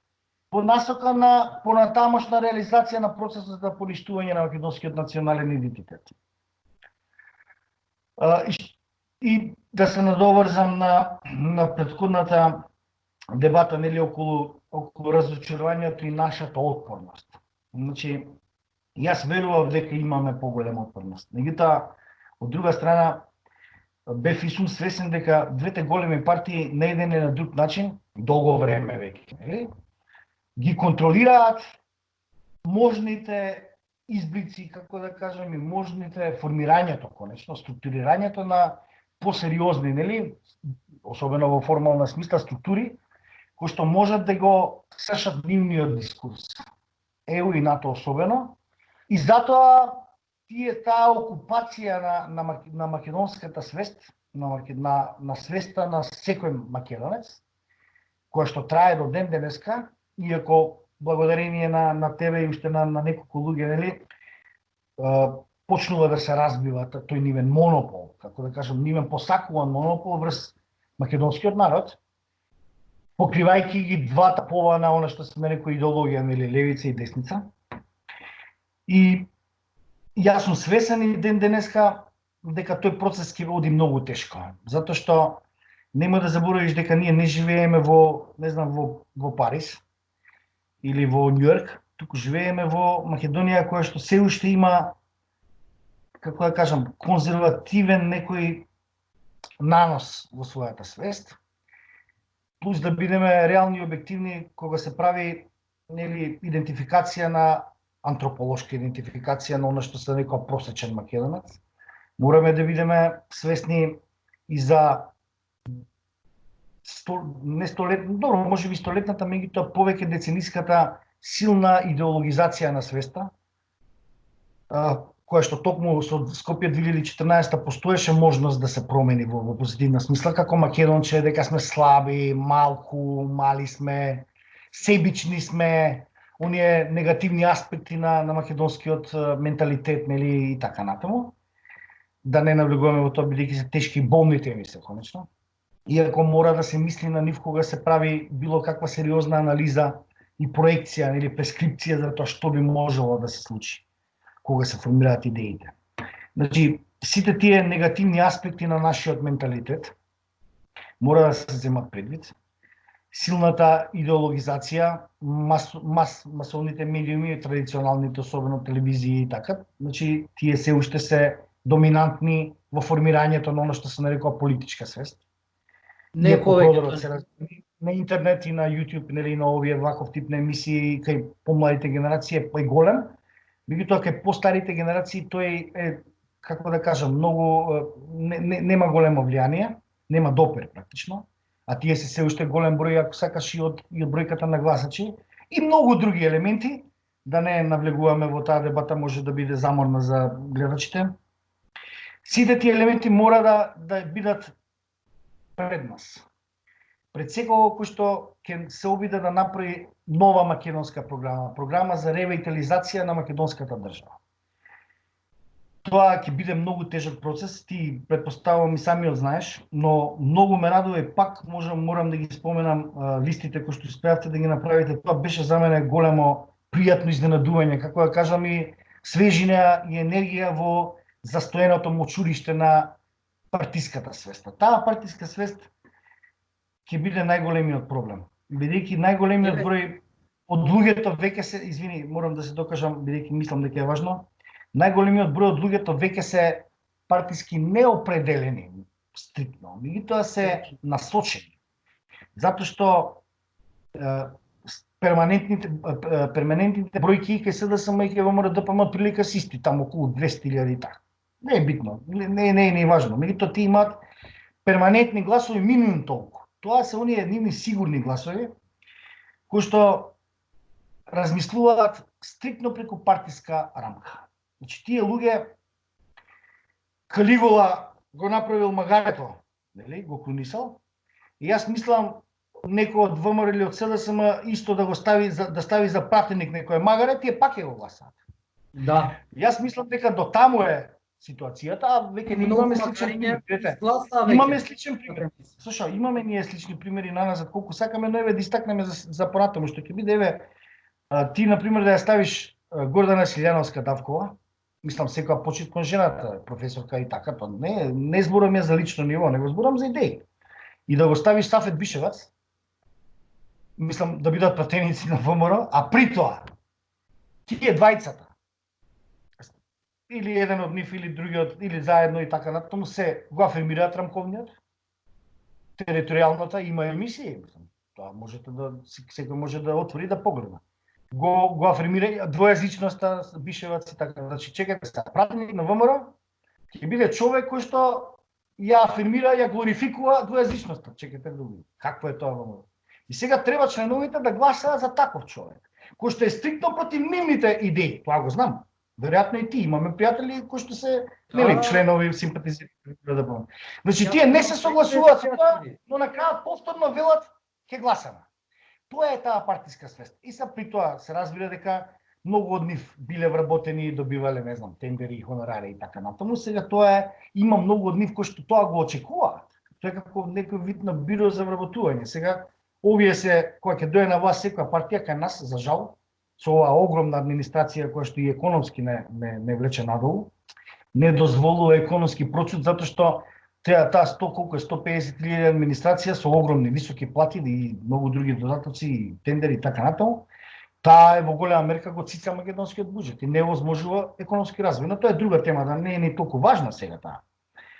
по насока на понатамошна реализација на процесот за поништување на македонскиот национален идентитет. И да се надоврзам на претходната дебата нели околу разочарувањето и нашата отпорност. Значи, јас верував дека имаме поголема отпорност. Меѓутоа, од друга страна, бев и сум свесен дека двете големи партии на еден и на друг начин, долго време веќе, ги контролираат можните избрици, како да кажем, и можните формирањето, конечно, структурирањето на посериозни, нели, особено во формална смисла структури, кои што можат да го сршат нивниот дискурс. ЕУ и НАТО особено. И затоа таа окупација на македонската свест, на свеста на секој македонец, која што трае до ден денеска, иако благодарение на тебе и уште на неколку луѓе, нели, почнува да се разбива тој нивен монопол, како да кажам, нивен посакуван монопол врз македонскиот народ, покривајќи ги двата пола на она што се нарекува идеологија, нели, левица и десница. И јас сум свесен и ден денеска дека тој процес ќе оди многу тешко, затоа што нема да заборавиш дека ние не живееме во, не знам, во Париз, или во Њујорк, туку живееме во Македонија која што се уште има, како да кажам, конзервативен некој нанос во својата свест. Плюс да бидеме реални и објективни кога се прави нели идентификација на антрополошка идентификација на она што се нарекува просечен македонец. Мораме да бидеме свесни и за не столетна, добро, може би столетната, меѓутоа повеќе децениската силна идеологизација на свеста, која што токму со Скопје 2014 постоеше можност да се промени во позитивна смисла, како македонче, дека сме слаби, малку, мали сме, себични сме, оние негативни аспекти на македонскиот менталитет, нели, и така натаму. Да не навлегуваме во тоа, бидејќи се тешки и болни теми се, конечно. Иако мора да се мисли на нив кога се прави било каква сериозна анализа и проекција или прескрипција за тоа што би можело да се случи кога се формираат идеите. Значи, сите тие негативни аспекти на нашиот менталитет мора да се земат предвид. Силната идеологизација, масовните медиуми, традиционалните, особено телевизии и така, значи тие се уште се доминантни во формирањето на оно што се нарекува политичка свест. Не продорот се размени на интернет и на YouTube, нели, на овие ваков тип на емисии кај помладите генерации е поголем, меѓутоа кај постарите генерации тој е, како да кажам, многу нема големо влијание, нема допир практично, а тие се уште голем број, ако сакаш, и од бројката на гласачи и многу други елементи, да не навлегуваме во таа дебата, може да биде заморна за гледачите. Сите тие елементи мора да бидат пред нас. Пред секој кој што ќе се обиде да направи нова македонска програма за ревитализација на македонската држава. Тоа ќе биде многу тежок процес, ти претпоставувам и самиот знаеш, но многу ме радува и пак морам да ги споменам листите кои што успеавте да ги направите. Тоа беше за мене големо пријатно изненадување, како да кажам, и свежина и енергија во застоеното мочуриште на партиската свест. Таа партиска свест ќе биде најголемиот проблем, бидејќи најголемиот број од луѓето веќе се, извини, морам да се докажам, бидејќи мислам дека е важно, најголемиот број од луѓето веќе се партиски неопределени стриктно, меѓутоа се насочени. Затоа што перманентните бројки кај СДСМ и кај ВМРО-ДПМ отприлика се исти, таму околу 200.000 и така. Не е битно, не е важно. Меѓутоа тие имаат перманентни гласови минимум толку. Тоа се оние нивни сигурни гласови кои што размислуваат стриктно преку партиска рамка. Значи тие луѓе, Калигула го направил магарето, нели, го крунисал, и јас мислам некој од ВМРО или од СДСМ исто да го стави за пратеник некој магаре, тие пак ќе го гласаат. Да. Јас мислам дека до таму е ситуацијата, а веќе не имаме сличен пример. Имаме сличен пример. Слушај, имаме ние слични примери наназад колку сакаме, но еве да истакнеме за понатаму што ќе биде, еве ти на пример да ја ставиш Гордана Силјановска Давкова, мислам секоја почит кон жената, професорка и така, тоа не зборам ја за лично ниво, него зборам за идеи. И да го ставиш Сафет Бишевац, мислам да бидат пратеници на ВМРО, а при тоа тие двајцата или еден од нив, или другиот, или заедно и така натаму, се го афирмираат рамковниот, територијалната има емисии, тоа можете да, секој може да отвори да погледа. Го афирмира двојазичноста, Бишевац и така, значи чекате се, пратеник на ВМРО ќе биде човек кој што ја афирмира, ја глорификува двојазичноста, чекате да видите. Какво е тоа ВМРО? И сега треба членовите да гласаат за таков човек, кој што е стриктно против нивните идеи, тоа го знам. Веројатно и ти, имаме пријатели кои што се членови, симпатизери на ДПМ. Значи тие не се согласуваат со тоа, но на крајот повторно велат ќе гласаме. Тоа е таа партиска свест. И са при тоа се разбира дека многу од нив биле вработени и добивале, не знам, тендери и хонорари и така натаму. Сега тоа е, има многу од нив кои што тоа го очекуваат. Тоа е како некој вид на биро за вработување. Сега овие се, кога ќе дојде на власт секоја партија кај нас, за жал, со оваа огромна администрација која што и економски не влече надолу, не дозволува економски процес, затоа што таа 100 колку е 150.000 администрација со огромни високи плати и многу други додатоци и тендери и така натаму, таа е во голема мерка го цица македонскиот буџет и не овозможува економски развој. Но тоа е друга тема, да не е ни толку важна сега таа.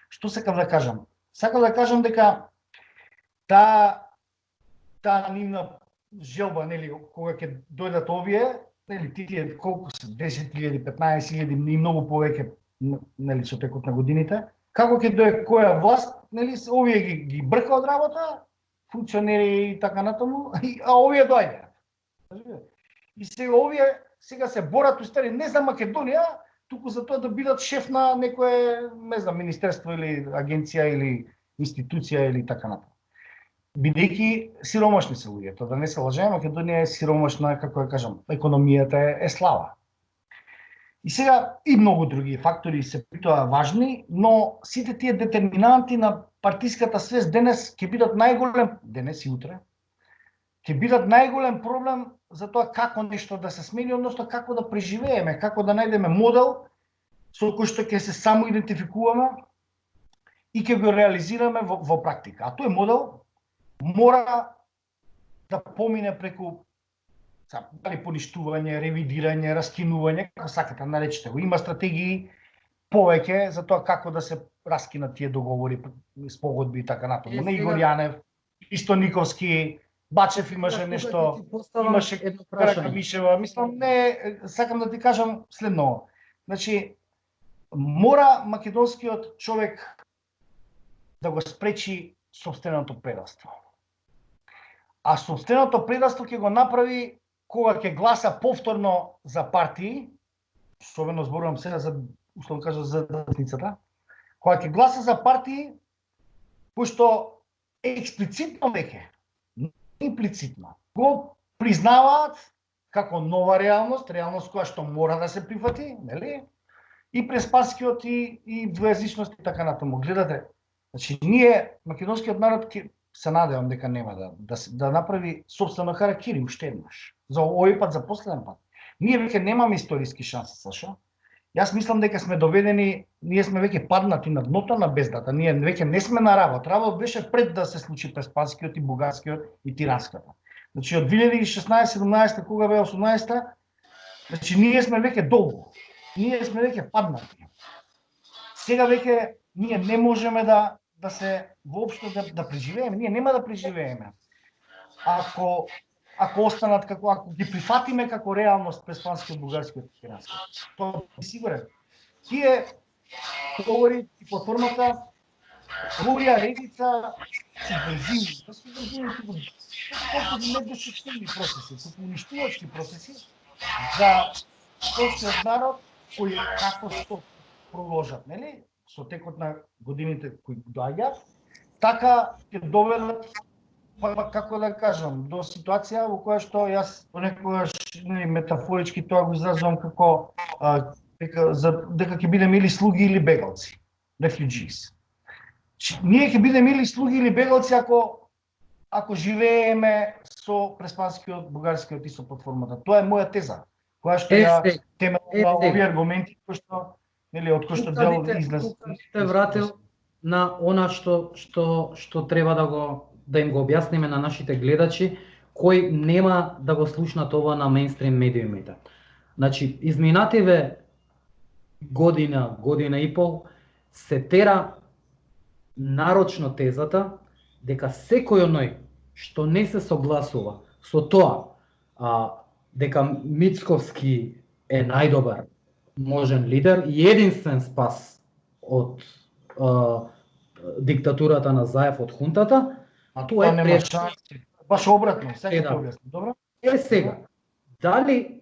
Што сакам да кажам? Сакам да кажам дека таа нивна желба, нели, кога ќе дојдат овие, нели, тие колку се 10.000, 15.000 и многу повеќе, нели, со текот на годините, како ќе дое која власт, нели, овие ги брка од работа, функционери и така натаму, а овие доаѓаат. И сега овие сега се борат устари не за Македонија, туку за тоа да бидат шеф на некое, не знам, министерство или агенција или институција или така натаму. Бидејќи сиромашни се луѓето, да не се лажеме, Македонија е сиромашна, како ја кажам, економијата е слаба. И сега и многу други фактори се притоа важни, но сите тие детерминанти на партиската свест денес ќе бидат најголем, денес и утре, ќе бидат најголем проблем за тоа како нешто да се смени, односно како да преживееме, како да најдеме модел со кој што ќе се само идентификуваме и ќе го реализираме во практика. А тој модел мора да помине преку дали поништување, ревидирање, раскинување, како сакате наречете го. Има стратегии повеќе за тоа како да се раскинат тие договори, спогодби и така натаму. Не Игор Јанев, Исто Никовски, Бачев имаше нешто, имаше Каракабишева. Мислам, не, сакам да ти кажам следно. Значи, мора македонскиот човек да го спречи сопственото предавство. А сопственото предавство ќе го направи кога ќе гласа повторно за партии, особено зборувам сега за, условно кажа, за десницата, кога ќе гласа за партии кои што експлицитно веќе, имплицитно, го признаваат како нова реалност, реалност која што мора да се прифати, нели? И преспанскиот и двојазичност и така натаму. Гледате, значи ние, македонскиот народ, се надевам дека нема да направи собствено харакири уште еднаш. За овој пат, за последен пат. Ние веќе немаме историски шанси, Сашо. Јас мислам дека сме доведени, ние сме веќе паднати на дното на бездата. Ние веќе не сме на работ. Работ беше пред да се случи преспанскиот и бугарскиот и тиранската. Значи од 2016-17, кога бе 18, значи ние сме веќе долго. Ние сме веќе паднати. Сега веќе ние не можеме да се воопшто да преживееме. Ние нема да преживееме. Ако останат ако ги прифатиме како реалност преспанскиот, бугарскиот и тиранскиот. Тоа е сигурен. Тие договори и платформата говорија редица субвензивни, колку недешевни процеси, колку уништувачки процеси за полскиот народ кои како што проложат, нели? Со текот на годините кои доаѓаат, така ќе доведат, како да кажам, до ситуација во која што јас понекогаш метафорички тоа го изразувам како дека ќе бидеме или слуги или бегалци, refugees. Ние ќе бидеме или слуги или бегалци ако живееме со преспанскиот, бугарскиот и со платформата. Тоа е моја теза, која што ја темела овие аргументи кои што од кој што дел излез. Се вратил на она што треба да им го објасниме на нашите гледачи кои нема да го слушнат ова на мејнстрим медиумите. Значи, изминативе година и пол се тера нарочно тезата дека секој оној што не се согласува со тоа дека Мицковски е најдобар можен лидер и единствен спас од диктатурата на Заев од хунтата, тоа е прашање. Баш обратно, сега ќе објасни, добро? Сега, дали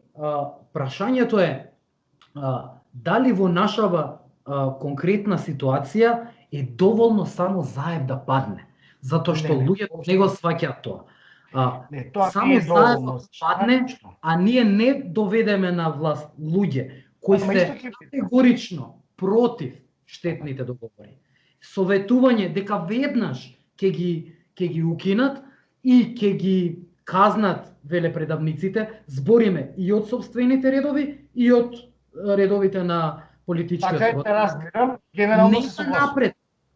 прашањето е дали во нашава конкретна ситуација е доволно само Заев да падне, затоа што луѓето не го сваќаат тоа. Само Заев да падне, а ние не доведеме на власт луѓе кои се категорично против штетните договори. Советување дека веднаш ќе ги укинат и ќе ги казнат велепредавниците, збориме и од собствените редови и од редовите на политичкиот. Така е, разбирам, генерално се согласувам. Напред,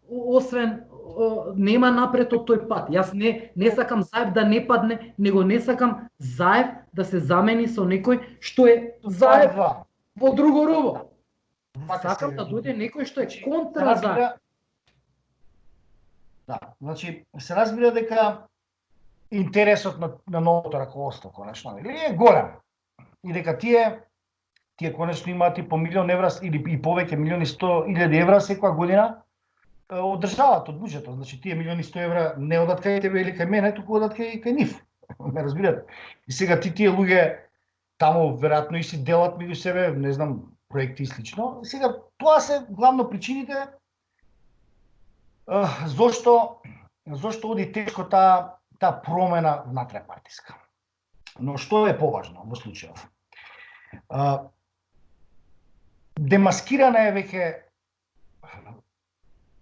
освен нема напред од тој пат. Јас не сакам Заев да не падне, него не сакам Заев да се замени со некој што е Заев во друго рубо. Сакам да дојде некој што е контра Заев. Да, значи се разбира дека интересот на новото раководство конечно е голем и дека тие конечно имаат и по милион евра или и повеќе, 1.100.000 евра секоја година од државата, од буџетот. Значи тие 1.100.000 евра не одат кај тебе или кај мене, туку одат кај нив. Ме разбирате? И сега тие луѓе таму веројатно и си делат меѓу себе, не знам, проекти и слично. И сега тоа се главно причините зошто оди тешко таа промена внатре-партиска. Но што е поважно во случајов? Демаскирана е веќе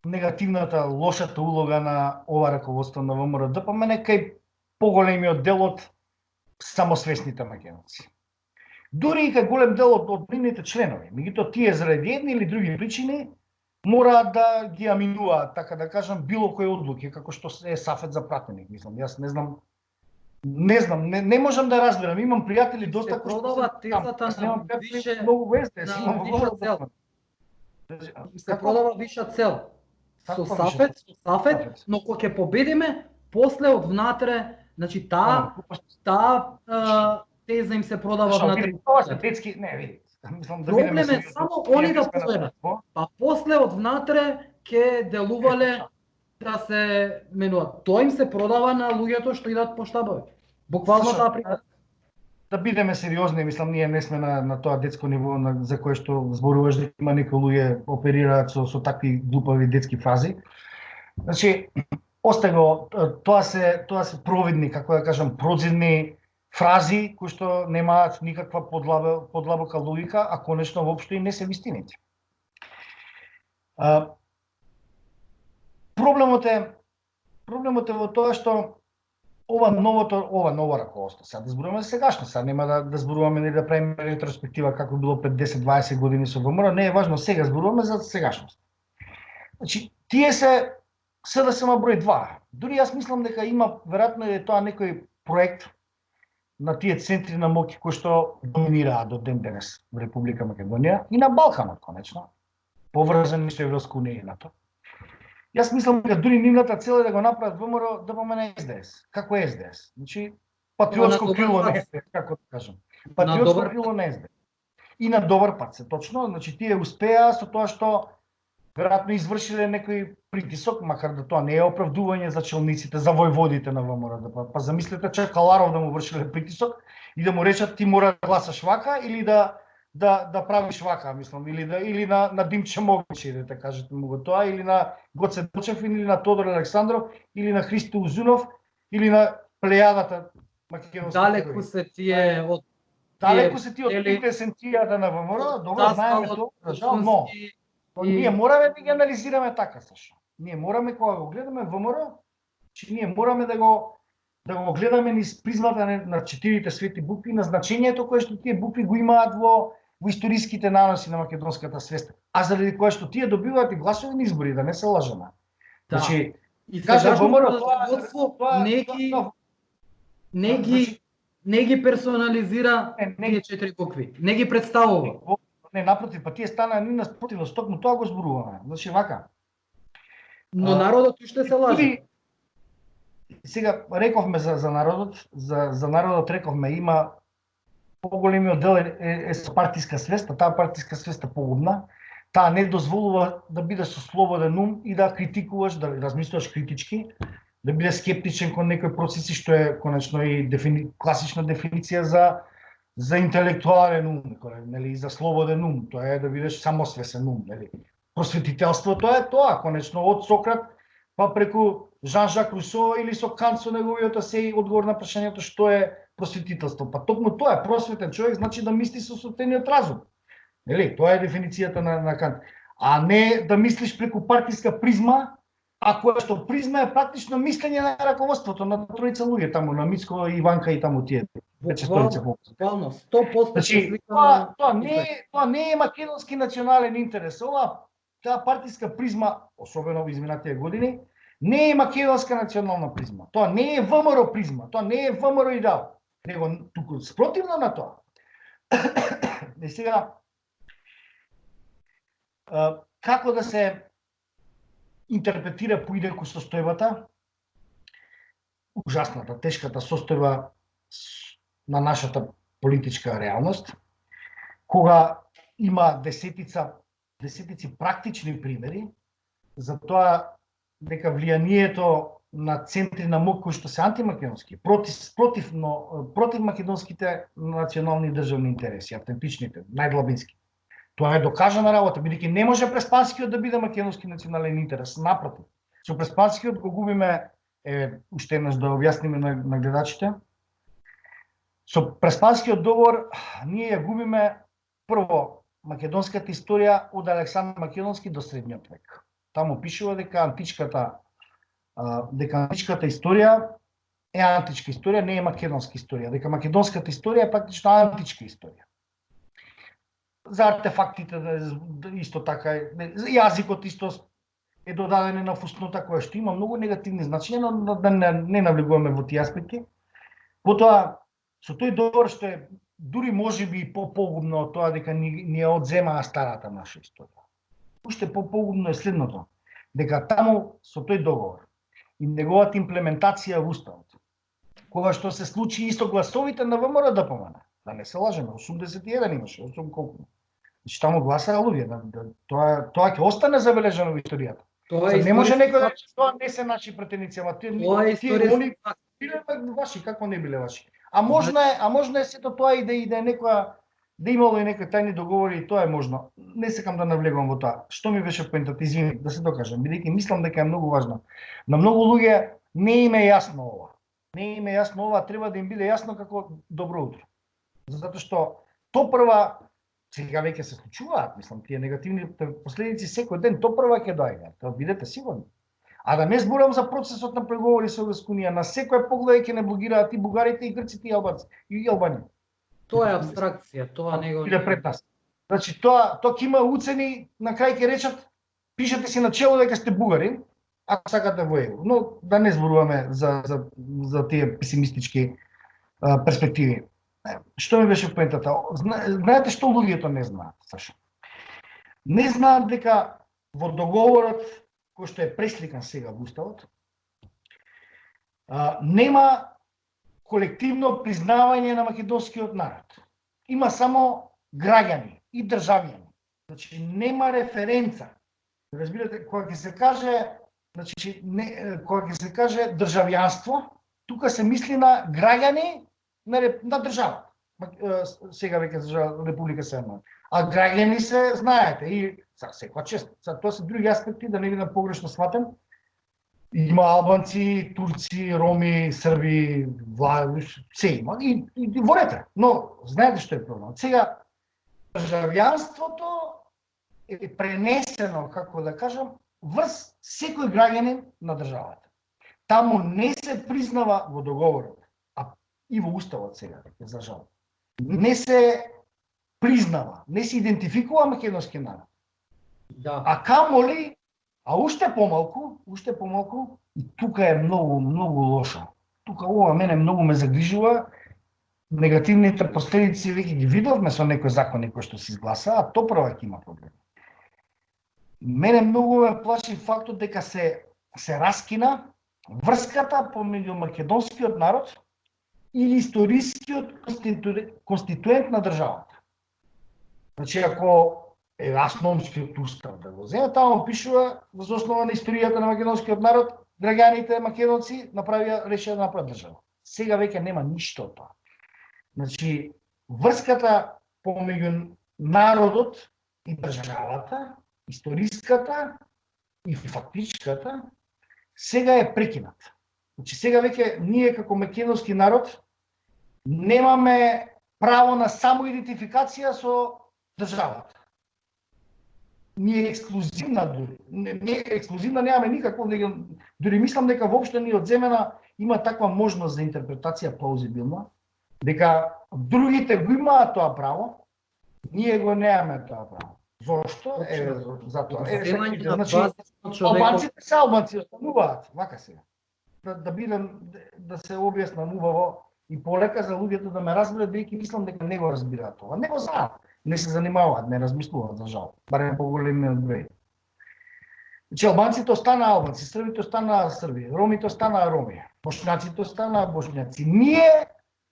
негативната, лошата улога на ова раководство на ВМРО-ДПМН кај поголемиот дел од самосвесните македонци. Дури и кај голем дел од нивните членови. Меѓутоа тие заради едни или други причини мораат да ги аминуваат, така да кажам, било кои одлуки, како што е Сафет за пратеник, мислам. Јас не можам да разберам. Имам пријатели доста кои продава тезата на више цел. Се продава виша цел. Со Сафет, но кога ќе победиме, после од внатре, значи таа теза им се продава внатре. Тоа се детски, не, види. Проблем е само они да победат. Па после од внатре ќе делувале да се менуваат. Тоа им се продава на луѓето што идат по штабови. Буквално таа приказ. Да бидеме сериозни, мислам, ние не сме на тоа детско ниво за кое што зборуваш дека има некои луѓе оперираат со такви глупави детски фрази. Значи, остаго, тоа се провидни, како да кажам, прозидни фрази кои што немаат никаква подлабока логика, а конечно воопшто и не се вистините. Проблемот е во тоа што ова ново раководство, сега да зборуваме сегашно, сега нема да зборуваме или да правиме ретроспектива како било пред 10-20 години со ВМРО, не е важно, сега зборуваме за сегашност. Значи, тие се СДСМ број 2. Дури јас мислам дека има, веројатно е тоа некој проект на тие центри на моќ кои што доминираат до ден денес во Република Македонија и на Балканот, конечно, поврзани со Европска унија и НАТО. Јас мислам дека дури нивната цел е да го направат ВМРО ДПМН СДС. Како СДС? Значи, патриотско крило на СДС, како да кажам. Патриотско крило на СДС. И на добар пат се, точно. Значи, тие успеа со тоа што веројатно извршиле некој притисок, макар да тоа не е оправдување за челниците, за војводите на ВМРО. Па замислете чак Каларов да му вршиле притисок и да му речат ти мора да гласаш вака или да правиш вака, мислам, или на Димче Могич, да кажете му го тоа, или на Гоце Делчев, или на Тодор Александров, или на Христо Узунов, или на плејадата македонски. Далеку се тие од есенцијата на ВМРО, добро знаеме тоа, но ние мораме да ги анализираме така, Сашо. Ние мораме кога го гледаме ВМРО, че ние мораме да го гледаме низ призмата на четирите свети букви, на значењето кое што тие букви го имаат во историските наноси на македонската свест. А заради кое што тие добиваат и гласови на избори, да не се лажеме. Значи, и кажа ВМРО тоа не ги персонализира тие четири букви, не ги представува. Не, напротив, па тие стана ни наспротивно, токму тоа го зборуваме. Значи вака. Но народот уште се лаже. Сега рековме за народот, за народот рековме има поголемиот дел е со партиска свест, а таа партиска свест е погубна. Таа не дозволува да бидеш со слободен ум и да критикуваш, да размислуваш критички, да бидеш скептичен кон некои процеси, што е конечно и класична дефиниција за интелектуален ум, нели, за слободен ум, тоа е да бидеш самосвесен ум, нели. Просветителство тоа е тоа, конечно, од Сократ па преку Жан-Жак Русо или со Кант со неговиот есеј одговор на прашањето што е просветителство. Па токму тоа е, просветен човек значи да мисли со собствениот разум. Нели, тоа е дефиницијата на Кант. А не да мислиш преку партиска призма, а која што призма е практично мислење на раководството на тројца луѓе таму, на Мицко, Иванка и таму тие. Буквално 100% значи, тоа не е македонски национален интерес. Ова таа партиска призма, особено во изминатите години, Не е македонска национална призма. Тоа не е ВМРО призма. Тоа не е ВМРО идеал. Него туку спротивно на тоа. И сега како да се интерпретира поинаку состојбата, ужасната, тешката состојба на нашата политичка реалност, кога има десетици практични примери за тоа дека влијанието на центри на моќ кои што се антимакедонски, против македонските национални и државни интереси, автентичните, најдлабински. Тоа е докажана работа, бидејќи не може Преспанскиот да биде македонски национален интерес, напротив. Со Преспанскиот го губиме, уште еднаш да објасниме на гледачите. Со Преспанскиот договор ние ја губиме прво македонската историја од Александар Македонски до средниот век. Таму пишува дека античката историја е античка историја, не е македонска историја, дека македонската историја е практично античка историја. За артефактите исто така, јазикот исто е додаден на фуснота која што има многу негативни значења, но да не навлегуваме во тие аспекти. Потоа, со тој договор што е дури можеби и по-погубно од тоа дека ни ја одземаа старата наша историја. Уште по-погубно е следното, дека таму со тој договор и неговата имплементација во Уставот, кога што се случи исто гласовите на ВМРО ДПМН, да не се лажеме, 81 имаше, 8 колку. Значи таму гласаа луѓе, тоа ќе остане забележано во историјата. Не може некој да рече тоа не се наши претеници, ама тие они биле ваши, како не биле ваши. А можно е сето тоа и да е некоја, да имало и некои тајни договори, и тоа е можно. Не сакам да навлегувам во тоа. Што ми беше поентата, извини, да се докажам, бидејќи мислам дека е многу важно. На многу луѓе не им е јасно ова. Не им е јасно ова, треба да им биде јасно како добро утро. Затоа што прва сега веќе се случуваат, мислам, тие негативни последици секој ден прва ќе доаѓаат. Тоа бидете сигурни. А да не зборам за процесот на преговори со Европска унија, на секој поглед ќе не блокираат и бугарите, и грците, и албанци, и Албанија. Тоа е абстракција, тоа него иде пред нас. Значи тоа ќе има уцени, на крај ќе речат, пишете си на чело дека сте бугари, ако сакате во евро. Но да не зборуваме за тие песимистички перспективи. Што ми беше поентата? Знаете што луѓето не знаат, Саша? Не знаат дека во договорот кој што е пресликан сега во Уставот, нема колективно признавање на македонскиот народ. Има само граѓани и државјани. Значи нема референца. Разбирате, кога ќе се каже, значи кога ќе се каже државјанство, тука се мисли на граѓани на држава. Сега веќе Република Северна. А граѓани се знаете и секоја чест. Тоа се други аспекти, да не бидам погрешно сватен. Има албанци, турци, роми, срби, се има и ворете. Но знаете што е проблем. Сега државјанството е пренесено, како да кажам, врз секој граѓанин на државата. Таму не се признава во договорот, а и во Уставот сега, за жал. Не се признава, не се идентификува македонски народ. Да. А камоли, уште помалку, и тука е многу лошо. Тука ова мене многу ме загрижува. Негативните последици веќе ги видовме со некои закони кои што се изгласа, а прва ќе има проблем. Мене многу ме плаши фактот дека се раскина врската помеѓу македонскиот народ и историскиот конституент на државата. Значи, ако Асономскиот устав да го земе, таму пишува во основа на историјата на македонскиот народ, граѓаните македонци решија да направат држава. Сега веќе нема ништо од тоа. Значи, врската помеѓу народот и државата, историската и фактичката, сега е прекината. Значи, сега веќе ние како македонски народ немаме право на самоидентификација со државата. Ние ексклузивна дури. Не ексклузивна немаме никакво, дури мислам дека воопшто ни одземена има таква можност за интерпретација плаузибилна, дека другите го имаат тоа право, ние го немаме тоа право. Зошто? Затоа. Земање на Значи, базисно човеков. албанците се албанци остануваат, вака се. Да бидам, да се објаснам убаво и полека за луѓето да ме разберат, бидејќи мислам дека не го разбираат това. Не го знаат, не се занимаваат, не размислуваат за жал, барем поголемиот број. Значи албанците останаа албанци, србите останаа срби, ромите останаа роми, бошњаците останаа бошњаци. Ние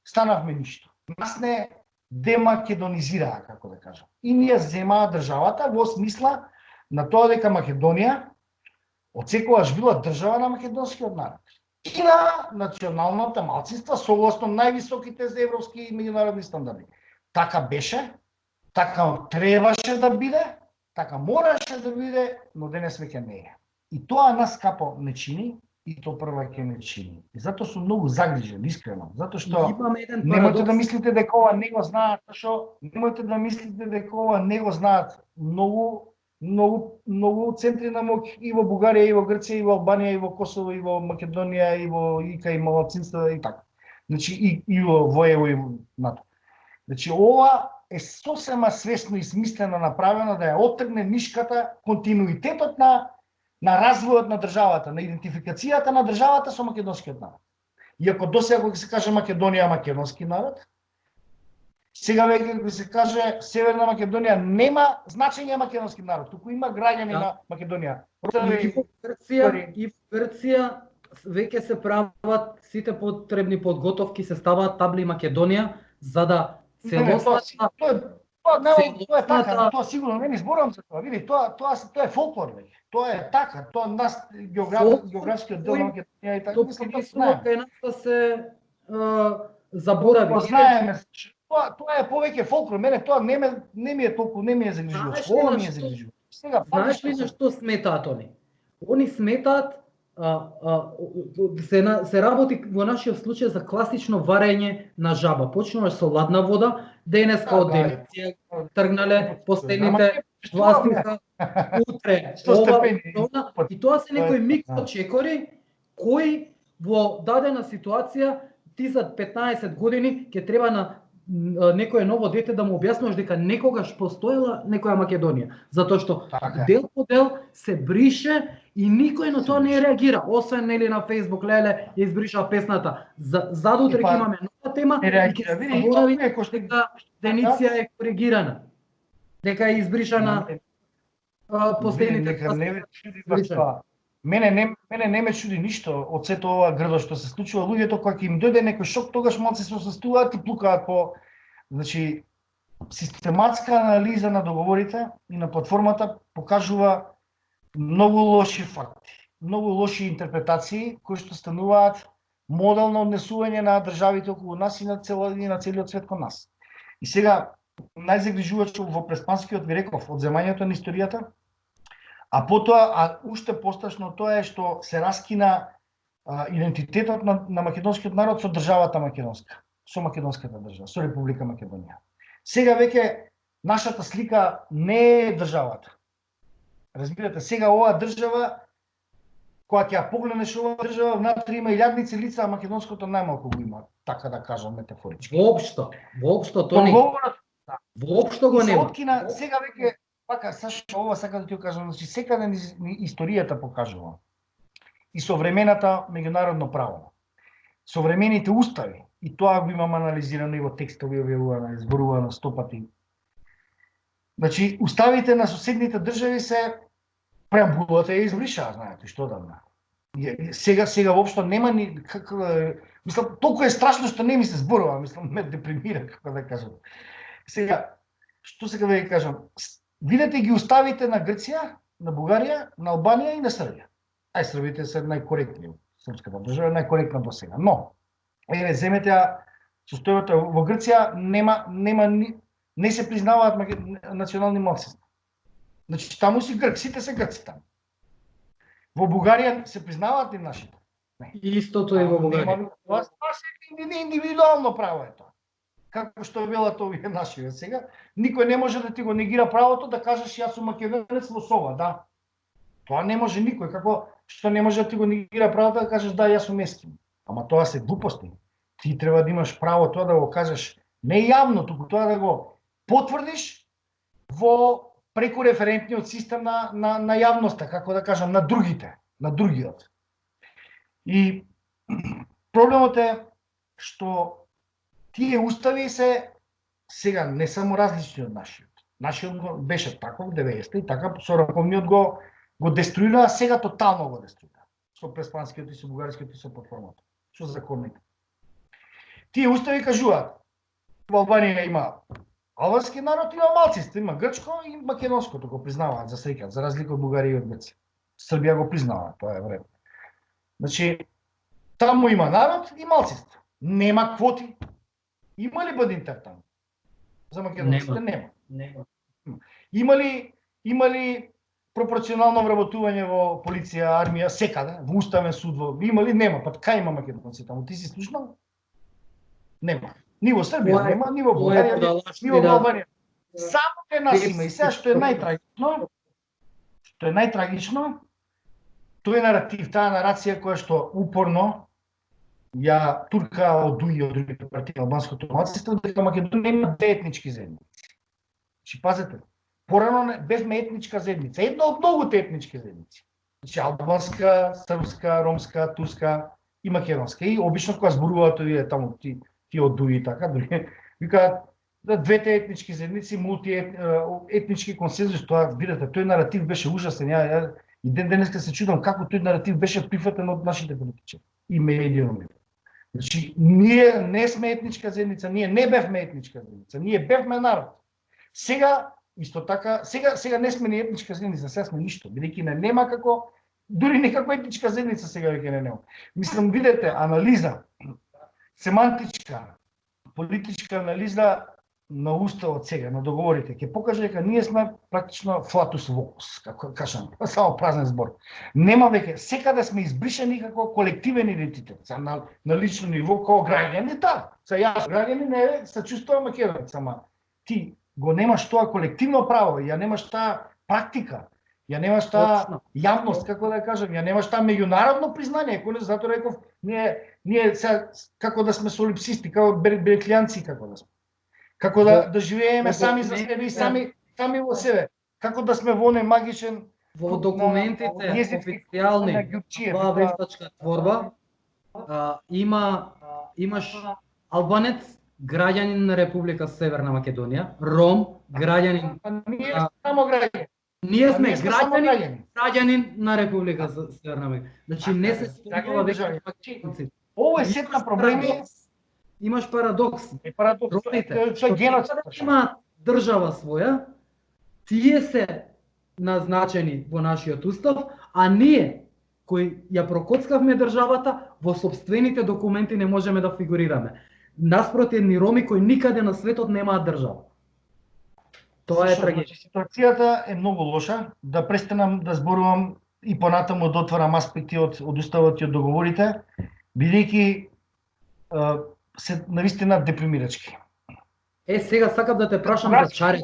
станавме ништо. Нас не демакедонизираа, како да кажам. И ние земаа државата во смисла на тоа дека Македонија отсекогаш била држава на македонскиот народ и на националната малцинства согласно највисоките за европски и меѓународни стандарди. Така беше, така требаше да биде, така мораше да биде, но денес веќе не е. И тоа нас капо не чини, и то прва ќе не чини. И затоа сум многу загрижен, искрено, затоа што немојте да мислите дека ова не го знаат, немојте да мислите дека ова не го знаат многу центри на моќ и во Бугарија, и во Грција, и во Албанија, и во Косово, и во Македонија, и во ИКА, и малцинства и така. Значи и во ЕУ и НАТО. Значи ова е сосема свесно и смислено направено да ја оттргне нишката, континуитетот на развојот на државата, на идентификацијата на државата со македонскиот народ. Иако досега кога се каже Македонија македонски народ, сега веќе кога се каже Северна Македонија нема значење македонски народ, туку има граѓани на Македонија. И в Грција веќе се прават сите потребни подготовки, се ставаат табли Македонија за да целосната Тоа е така, тоа сигурно не зборувам за тоа. Види, тоа е фолклор веќе. Тоа е така, тоа нас географскиот дел на Македонија и така мислам да знаеме. Кај нас се заборави. Тоа знаеме. Тоа е повеќе фолклор. Мене тоа не ми е толку, не ми е загрижуващо. Ова ми е загрижуващо. Сега знаеш ли на што сметаат они? Они сметаат се работи во нашиот случај за класично варење на жаба. Почнуваш со ладна вода, денеска од Денеција тргнале последните властиха, утре и тоа се некои микрочекори кои во дадена ситуација ти за 15 години ќе треба на некое ново дете да му објаснуваш дека некогаш постоела некоја Македонија, затоа што дел по дел се брише и никој на тоа не реагира, освен нели на Facebook леле ја избриша песната. Задутре ќе имаме нова тема и ќе се заборави дека Денеција е коригирана, дека е избришана последните. Мене не ме чуди ништо од сето ова грдо што се случува. Луѓето кога ќе им дојде некој шок, тогаш малце се освестуваат и плукаат по, значи, систематска анализа на договорите и на платформата покажува многу лоши факти, многу лоши интерпретации кои што стануваат модел на однесување на државите околу нас и на целиот свет кон нас. И сега најзагрижувачо во преспанскиот ви реков од земањето на историјата, а потоа, уште пострашно тоа е што се раскина идентитетот на македонскиот народ со државата македонска, со македонската држава, со Република Македонија. Сега веќе нашата слика не е државата. Разбирате, сега оваа држава, кога ќе ја погледнеш оваа држава, внатре има илјадници лица, а македонското најмалку го има, така да кажам метафорички. Воопшто тоа не. Воопшто го нема. Сега веќе пака, Сашо, ова сакам да ти го кажам, значи секаде историјата покажува и современата меѓународно право, современите устави, и тоа го имам анализирано и во текстови објавувано, зборувано 100 пати. Значи, уставите на соседните држави се преамбулата ја избришаа, знаете, што да. Сега воопшто нема ни мислам, толку е страшно што не ми се зборува, мислам, ме депримира, како да кажам. Сега, што сега да ја кажам? Видете ги уставите на Грција, на Бугарија, на Албанија и на Србија. Србите се најкоректни, српската држава е најкоректна до сега. Но, земете состојбата во Грција не се признаваат национални малцинства. Значи таму си грк, сите се грци таму. Во Бугарија се признаваат и нашите. Истото е во Бугарија. Тоа е индивидуално право е тоа. Како што велат овие наши сега, никој не може да ти го негира правото да кажеш јас сум македонец во Сова, да. Тоа не може никој, како што не може да ти го негира правото да кажеш да јас сум еским. Ама тоа се глупости. Ти треба да имаш право тоа да го кажеш не јавно, туку тоа да го потврдиш во преку референтниот систем на јавноста, како да кажам, на другиот. И проблемот е што тие устави се сега не само различни од нашиот. Нашиот беше таков 90 и така со раковниот го деструира, а сега тотално го деструира. Со преспанскиот и со бугарскиот и со платформата. Со законите. Тие устави кажуваат, во Албанија има албански народ, има малцинство, има грчко и македонското го признаваат за среќа, за разлика од Бугарија и од Грција. Србија го признава, тоа е време. Значи, таму има народ и малцинство. Нема квоти. Има ли Бадинтер таму? За македонците нема. Има ли пропорционално вработување во полиција, армија, секаде, во уставен суд, има ли? Нема. Па кај има македонци таму? Ти си слушнал? Нема. Ни во Србија нема, ни во Бугарија, ни во Албанија. Само кај нас има. И сега што е најтрагично, тој наратив, таа нарација која што упорно ја турка од други партии албанското малцинство, дека Македонија има две етнички заедници. Значи пазете, порано безме етничка заедница, една од многуте етнички заедници. Значи албанска, српска, ромска, турска и македонска. И обично кога зборуваат овие таму ти од дуи така, дури викаат двете етнички заедници, мултиетнички консензус, тоа видите, тој наратив беше ужасен. Ја и денеска се чудам како тој наратив беше прифатен од нашите политичари и медиуми. Значи, ние не сме етничка заедница, ние не бевме етничка заедница, ние бевме народ. Сега, исто така, сега не сме ни етничка заедница, сега сме ништо, бидејќи нема како, дури некако етничка заедница сега веќе не нема. Мислам, видете, анализа, семантичка, политичка анализа на уставот сега, на договорите, ќе покаже дека ние сме практично флатус вокус, како кажам, само празен збор. Нема веќе, секаде сме избришени како колективен идентитет, на лично ниво, како граѓани, да, јас граѓани не се чувствувам македонец, ама ти го немаш тоа колективно право, ја немаш таа практика, ја немаш таа јавност, како да кажам, ја немаш таа меѓународно признание, кој затоа реков, ние сега како да сме солипсисти, како береклијанци, како да сме. Како да живееме сами за себе и сами во себе. Како да сме во оној магичен во документите официјални во вештачка творба имаш албанец, граѓанин на Република Северна Македонија, ром, граѓанин. Ние само граѓани. Ние сме граѓанин на Република Северна Македонија. Значи не се спомнува веќе македонци. Ово е сет на проблеми. Имаш парадокс. Родите, има држава своја, тие се назначени во нашиот устав, а ние кои ја прокоцкавме државата, во сопствените документи не можеме да фигурираме. Наспроти едни роми кои никаде на светот немаат држава. Тоа е трагедија. Ситуацијата е многу лоша, да престанам да зборувам и понатаму да отварам аспекти од уставот и од договорите, бидејќи се навистина депримирачки. Сега сакам да те прашам за чари.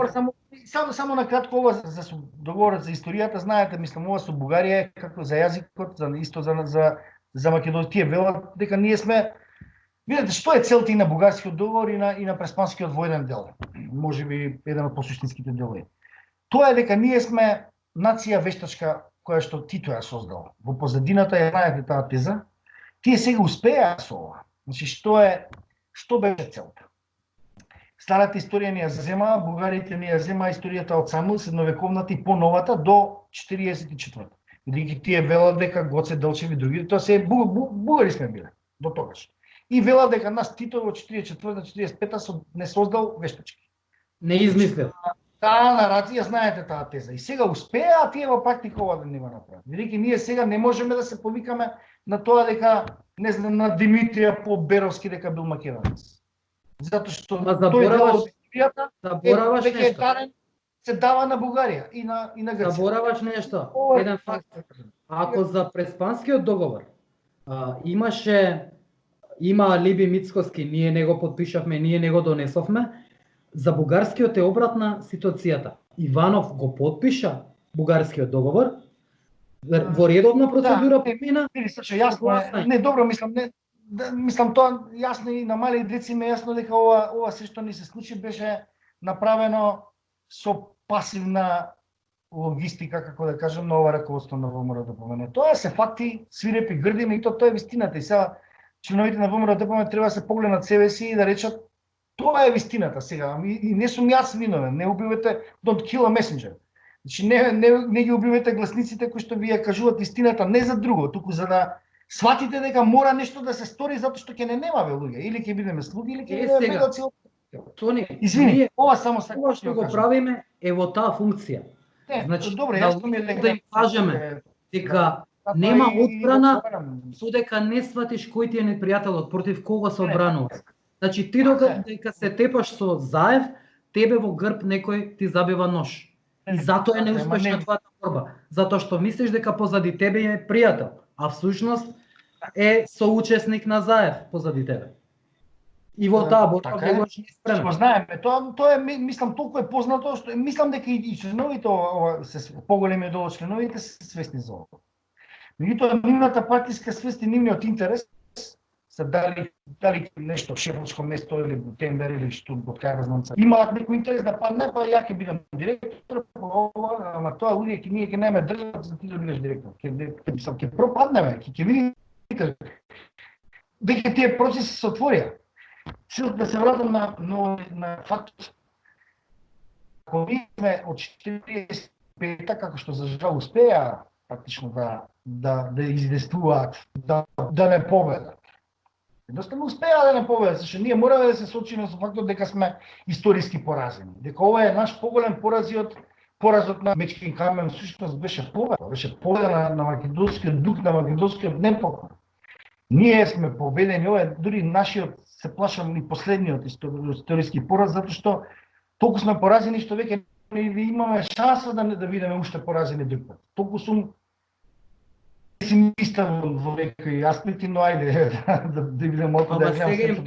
Само на кратко ова за договорот за историјата, знаете, мислам ова со Бугарија како за јазикот, исто за Македонија, тие велат дека ние сме. Видете што е целта и на бугарскиот договор и на преспанскиот војнен дел. Можеби еден од посуштинските делови. Тоа е дека ние сме нација вештачка која што Тито ја создал. Во позадината ја знаете таа теза. Тие сега успеа со ова. Значи што беше целта? Старата историја ни ја зема, бугарите ни ја зема историјата од само средновековната и поновата до 44. Бидејќи тие велат дека Гоце Делчев и други, тоа се бугари сме биле до тогаш. И велат дека нас Тито во 44-45 не создал вештачки. Не измислил. Таа нарација, знаете таа теза. И сега успеа тие во практика ова да не го направат. Бидејќи ние сега не можеме да се повикаме на тоа дека, не знам, на Димитрија Поберовски дека бил македонец. Затоа што тој дел од историјата дека се дава на Бугарија и на Грција. Забораваш нешто, еден факт. Ако за преспанскиот договор има алиби Мицкоски, ние не го подпишавме, ние не го донесовме, за бугарскиот е обратна ситуацијата. Иванов го подпиша бугарскиот договор, во редовна процедура помина. Јасно, не добро мислам тоа јасно и на мали деци ме јасно дека ова се што ни се случи беше направено со пасивна логистика, како да кажем, на ова раководство на ВМРО-ДПМН. Тоа се факти, свирепи, грдими и тоа е вистината. И сега членовите на ВМРО-ДПМН треба да се погледнат себе си и да речат тоа е вистината сега. И не сум јас виновен, не убивате, don't kill a messenger. Значи не ги убивате гласниците кои што ви ја кажуваат вистината не за друго, туку за да сватите дека мора нешто да се стори затоа што ќе не немаме луѓе, или ќе бидеме слуги, или ќе бидеме бегоци. Тони, извини, ова само сакам тоа што го правиме е во таа функција. Значи, добре, да јас што ми да им кажеме дека нема одбрана додека не сватиш кој ти е непријателот, против кого се одбрануваш. Значи ти дека се тепаш со Заев, тебе во грб некој ти забива нож. И затоа е неуспешна твојата борба, затоа што мислиш дека позади тебе е пријател, а всушност е соучесник на Заев позади тебе. И во таа борба веднаш не спремен. Што знаеме, тоа е мислам толку е познато што мислам дека и членовите се поголеми од членовите се свесни за ова. Меѓутоа нивната партиска свест и нивниот интерес се дали нешто шефовско место или тендер или што од кај знам. Имаат некој интерес да падне, па ја ќе бидам директор, ама тоа луѓе ќе ние ќе немаме држава за ти да бидеш директор. Ќе пропаднеме, ќе видите дека тие процеси се отворија. Сега да се вратам на фактот. Ако ние сме од 45-та, како што за жал успеа практично да издействуваат, да не победат. Едноставно успеа да не победат, зашто ние мораме да се соочиме со фактот дека сме историски поразени. Дека ова е наш поголем поразот на Мечкин камен, всушност беше победа на македонскиот дух, на македонскиот непокор. Ние сме победени, ова е дури нашиот, се плашам и последниот историски пораз, затоа што толку сме поразени што веќе имаме шанса да бидеме уште поразени друг пат. Толку сум песимиста во некои аспекти, но ајде да бидеме малку да гледам. Сега им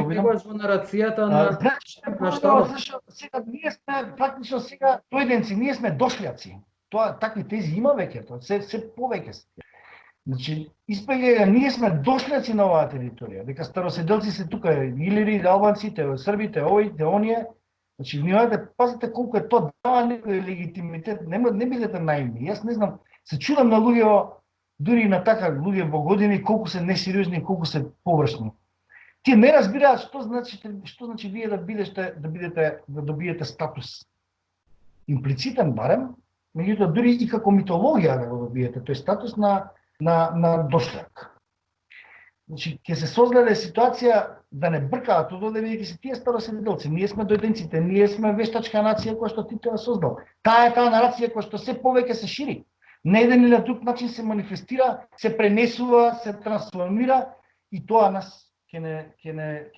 пегуваш во нарацијата на штабот. Сега ние сме практично сега дојденци, ние сме дошљаци. Тоа такви тези има веќе, тоа се повеќе се. Значи, испеѓа ние сме дошљаци на оваа територија, дека староседелци се тука, илири, албанците, србите, овие, оние. Значи, внимавате, пазите колку е тоа дава некој легитимитет, не бидете наивни. Јас не знам, се чудам на луѓе, дури на така луѓе во години, колку се несериозни, колку се површни. Тие не разбираат што значи вие да добиете статус имплицитен барем, меѓутоа дури и како митологија да го добиете тој статус на дошљак. Значи, ќе се создаде ситуација да не бркаат од овде, бидејќи се тие староседелци, ние сме дојденците, ние сме вештачка нација која што Тито ја создал. Таа е таа нарација која што се повеќе се шири. На еден или на друг начин се манифестира, се пренесува, се трансформира и тоа нас ќе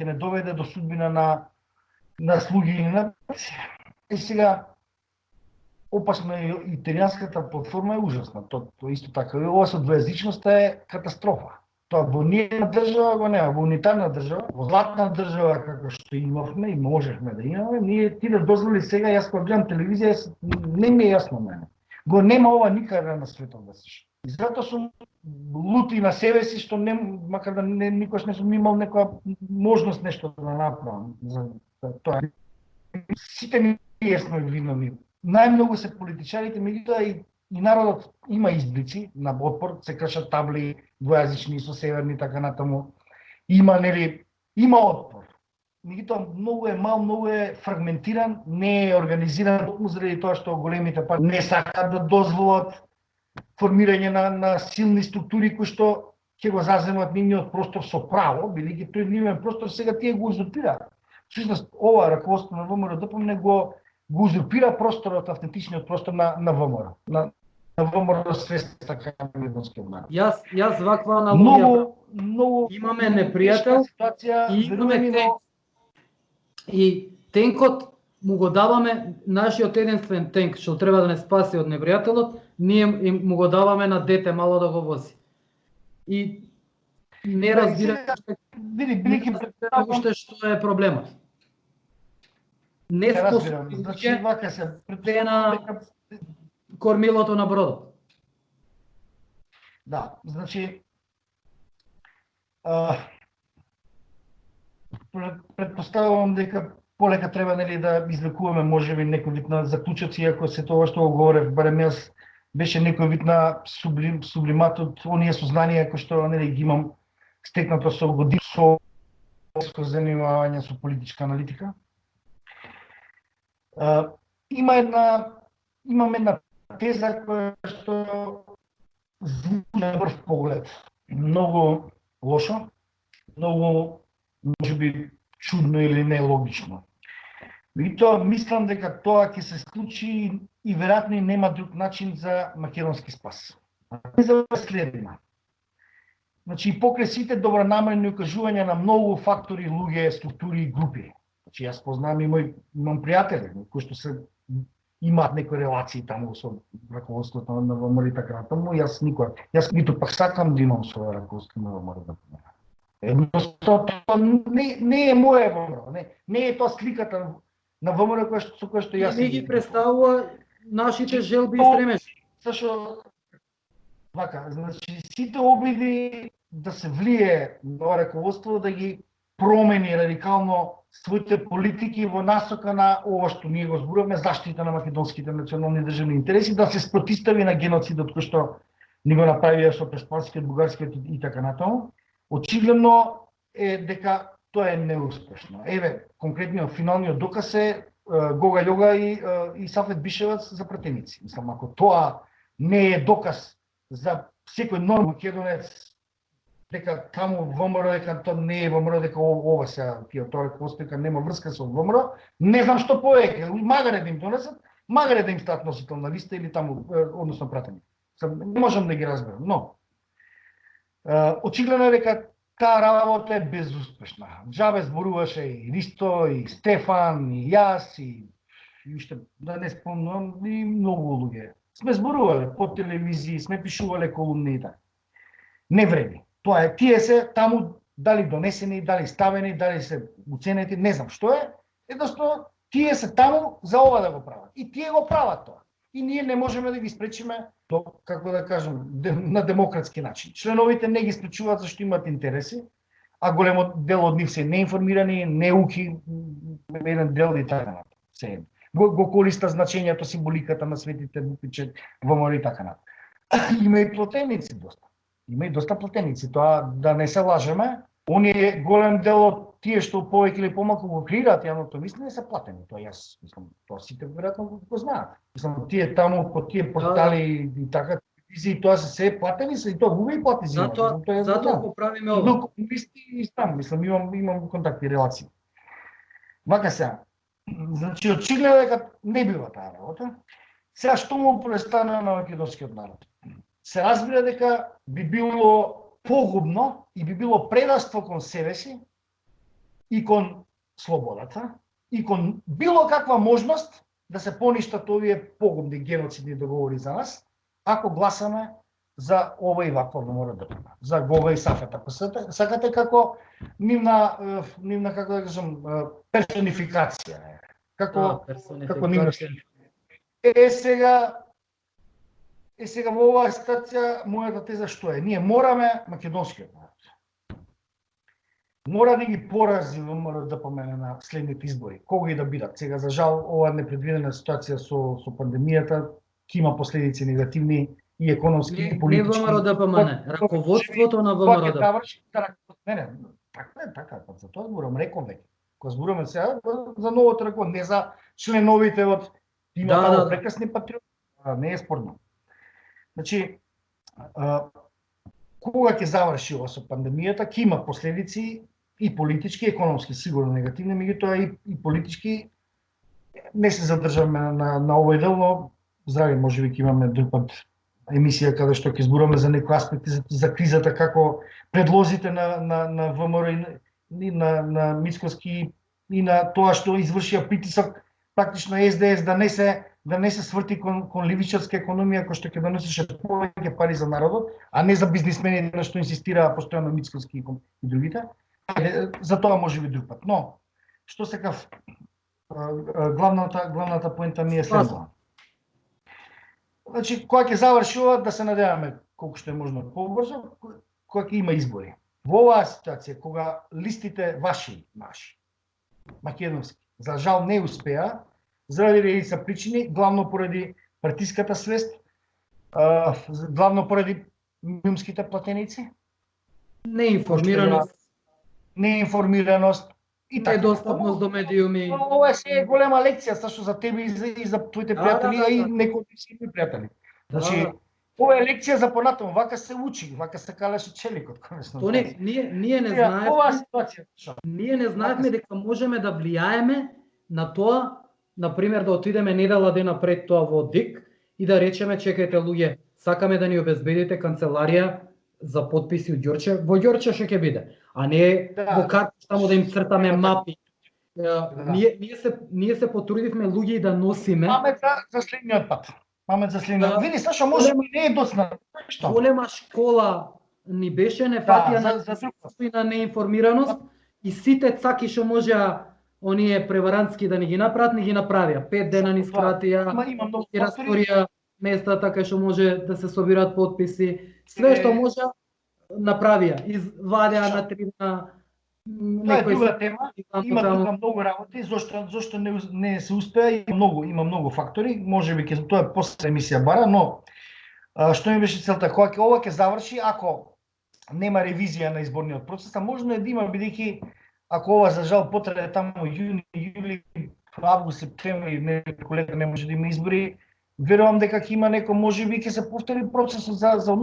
не доведе до судбина на слуги и на нација. И сега опасно е и италијанската платформа е ужасна. Тоа исто така. Ова со двојазичноста е катастрофа. Тоа во ниједна држава го нема, во унитарна држава, во златна држава како што имавме и можевме да имаме, ние ти да дозволи сега, јас кога гледам телевизија, не ми е јасно мене. Го нема ова никаде на светот да се. И затоа сум лути на себе си што макар да никош не сум имал некоја можност нешто да направам за тоа. Сите ние сме виновни. Најмногу се политичарите, меѓутоа и народот има изблици на отпор, се кршат табли двојазични со северни така натаму. Има отпор. Меѓутоа многу е мал, многу е фрагментиран, не е организиран заради тоа што големите партии не сакаат да дозволат формирање на силни структури кои што ќе го заземат нивниот простор со право, бидејќи тој нивен простор сега тие го узурпираат. Всушност ова раководство на ВМРО-ДПМН го узурпира просторот, автентичниот простор на ВМРО. На ВМРО свеста така македонскиот народ. Јас ваква аналогија. Многу имаме непријател и имаме тенк. И тенкот му го даваме нашиот единствен тенк што треба да не спаси од непријателот, ние му го даваме на дете мало да го вози. И не разбира уште што е проблемот. Не способни луѓе на кормилото на бродот. Да, значи предпоставувам дека полека треба нели да извлекуваме можеби некој вид на заклучоци, ако се тоа што го говорев, барем јас беше некој вид на сублимат од оние сознанија кои што нели ги имам стекнато со години со занимавање со политичка аналитика. Имам една теза која што звучи на прв поглед многу лошо, многу можеби чудно или нелогично. И тоа мислам дека тоа ќе се случи и веројатно и нема друг начин за македонски спас. Не за следна. Значи, и покрај сите добронамерни укажувања на многу фактори, луѓе, структури и групи. Значи, јас познавам и имам пријатели кои што се имаат некои релации таму со раководството на ВМРО и така натаму, јас ниту пак сакам да имам со раководството на ВМРО да помага. Едноставно не е моја ВМРО, не е тоа сликата на ВМРО со која што јас не ги представува нашите желби и стремежи. Зашо вака, значи сите обиди да се влие на раководство да ги промени радикално своите политики во насока на ова што ние го зборуваме, заштита на македонските национални државни интереси, да се спротистави на геноцидот кој што ни го направија со преспанскиот, бугарскиот и така натаму. Очигледно е дека тоа е неуспешно. Еве, конкретниот финалниот доказ е Гога Јога и Сафет Бишевац за пратеници. Мислам, ако тоа не е доказ за секој норм македонец дека таму ВМРО, дека тоа не е ВМРО, дека ова сега тоа постека нема врска со ВМРО, не знам што повеќе. Магаре да им донесат, магаре да им стат носител на листа или таму, односно пратеник. Не можам да ги разберам, но очигледно е дека таа работа е безуспешна. Джабе зборуваше и Ристо, и Стефан, и јас, и уште да не спомнам, и многу луѓе. Сме зборувале по телевизии, сме пишувале колумни и така. Не вреди. Тоа е, тие се таму дали донесени, дали ставени, дали се уценети, не знам што е. Едноставно, тие се таму за ова да го прават. И тие го прават тоа. И ние не можеме да ги спречиме, како да кажем, на демократски начин. Членовите не ги спречуваат зашто имаат интереси, а големо дел од нив се неинформирани, неуки, еден дел и така натаму. Се го користа значењето, символиката на светите букви, ВМРО и така натаму. Има и платеници доста. Има и доста платеници. Тоа да не се лажеме, оние голем дел од тие што повеќе или помалку го креираат јавното мислење се платени. Тоа јас мислам, тоа сите веројатно го знаат. Мислам, тие таму по тие портали и така телевизии тоа се платени се и тоа убави плати земјата. Затоа го правиме ова. Но комунисти знам, мислам имам контакти и релации. Вака сега. Значи очигледно дека не бива таа работа. Сега што му престана на македонскиот народ? Се разбира дека би било погубно и би било предаство кон себе си и кон слободата и кон било каква можност да се поништат овие погубни геноцидни договори за нас, ако гласаме за ова и вакво ВМРО. За Гога и Сафет, ако сакате како нивна како да кажам персонификација. Како нивна. Сега во оваа ситуација мојата теза што е? Ние мораме македонскиот народ. Мора да ги порази ВМРО да помене на следните избори. Кога и да бидат. Сега за жал оваа непредвидена ситуација со пандемијата ќе има последици негативни и економски и политички. Не ВМРО да помене, раководството на ВМРО да. Не, така, за тоа зборам, реков веќе. Кога зборуваме сега за новото раководство, не за членовите од има прекрасни патриоти, не е спорно. Значи, кога ќе заврши ова со пандемијата, ќе има последици и политички, и економски, сигурно негативни, меѓутоа и политички. Не се задржаме на овој дел, но здрави, можеби ќе имаме друг пат емисија каде што ќе зборуваме за некои аспекти за кризата, како предлозите на ВМРО и на Мицкоски и на тоа што извршија притисок практично СДС да не се сврти кон левичарска економија која што ќе донесеше повеќе пари за народот, а не за бизнисмените на што инсистираа постојано Мицкоски и другите. За тоа може би друг пат. Но што сакав, главната поента ми е следната. Значи, кога ќе заврши ова, да се надеваме колку што е можно побрзо, кога ќе има избори. Во оваа ситуација, кога листите ваши, македонски, За жал не успеа, заради редица причини, главно поради партиската свест, главно поради мюмските платеници, Неинформираност, неинформираност и така. недостапност до медиуми. Ова е голема лекција сашто за тебе и за твоите пријатели, а и некои од сите пријатели. Значи, ова е лекција за понатаму, вака се учи, вака се калеше челикот, конечно. Тони, ние не знаевме, ова ситуација. ние не знаевме дека можеме да влијаеме на тоа, например да отидеме недела дена пред тоа во ДИК и да речеме чекајте луѓе, сакаме да ни обезбедите канцеларија за потписи од Ѓорче, во Ѓорче што ќе биде, а не во картиш таму да им цртаме мапи. Ние се потрудивме луѓе да носиме. Памет за следниот пат. Памет за следниот. Види, Сашо, може би не е доцна. Што? Голема школа ни беше нефатија на неинформираност и сите цаки што можеа оние преварантски да ни ги направат, ни ги направија. 5 дена ни скратија, и растворија местата кај што може да се собираат потписи, све што може направија, извадија на трибуна. Тоа е друга тема. Има тука многу работи, зошто не се успеа, има многу фактори, можеби ќе тоа после емисија бара, но што ми беше целта, кога ова ќе заврши, ако нема ревизија на изборниот процес, а можно е да има, бидејќи ако ова за жал потрае таму јуни, јули, август, септември, некој лето не може да има избори, верувам дека ќе има некој, можеби ќе се повтори процесот за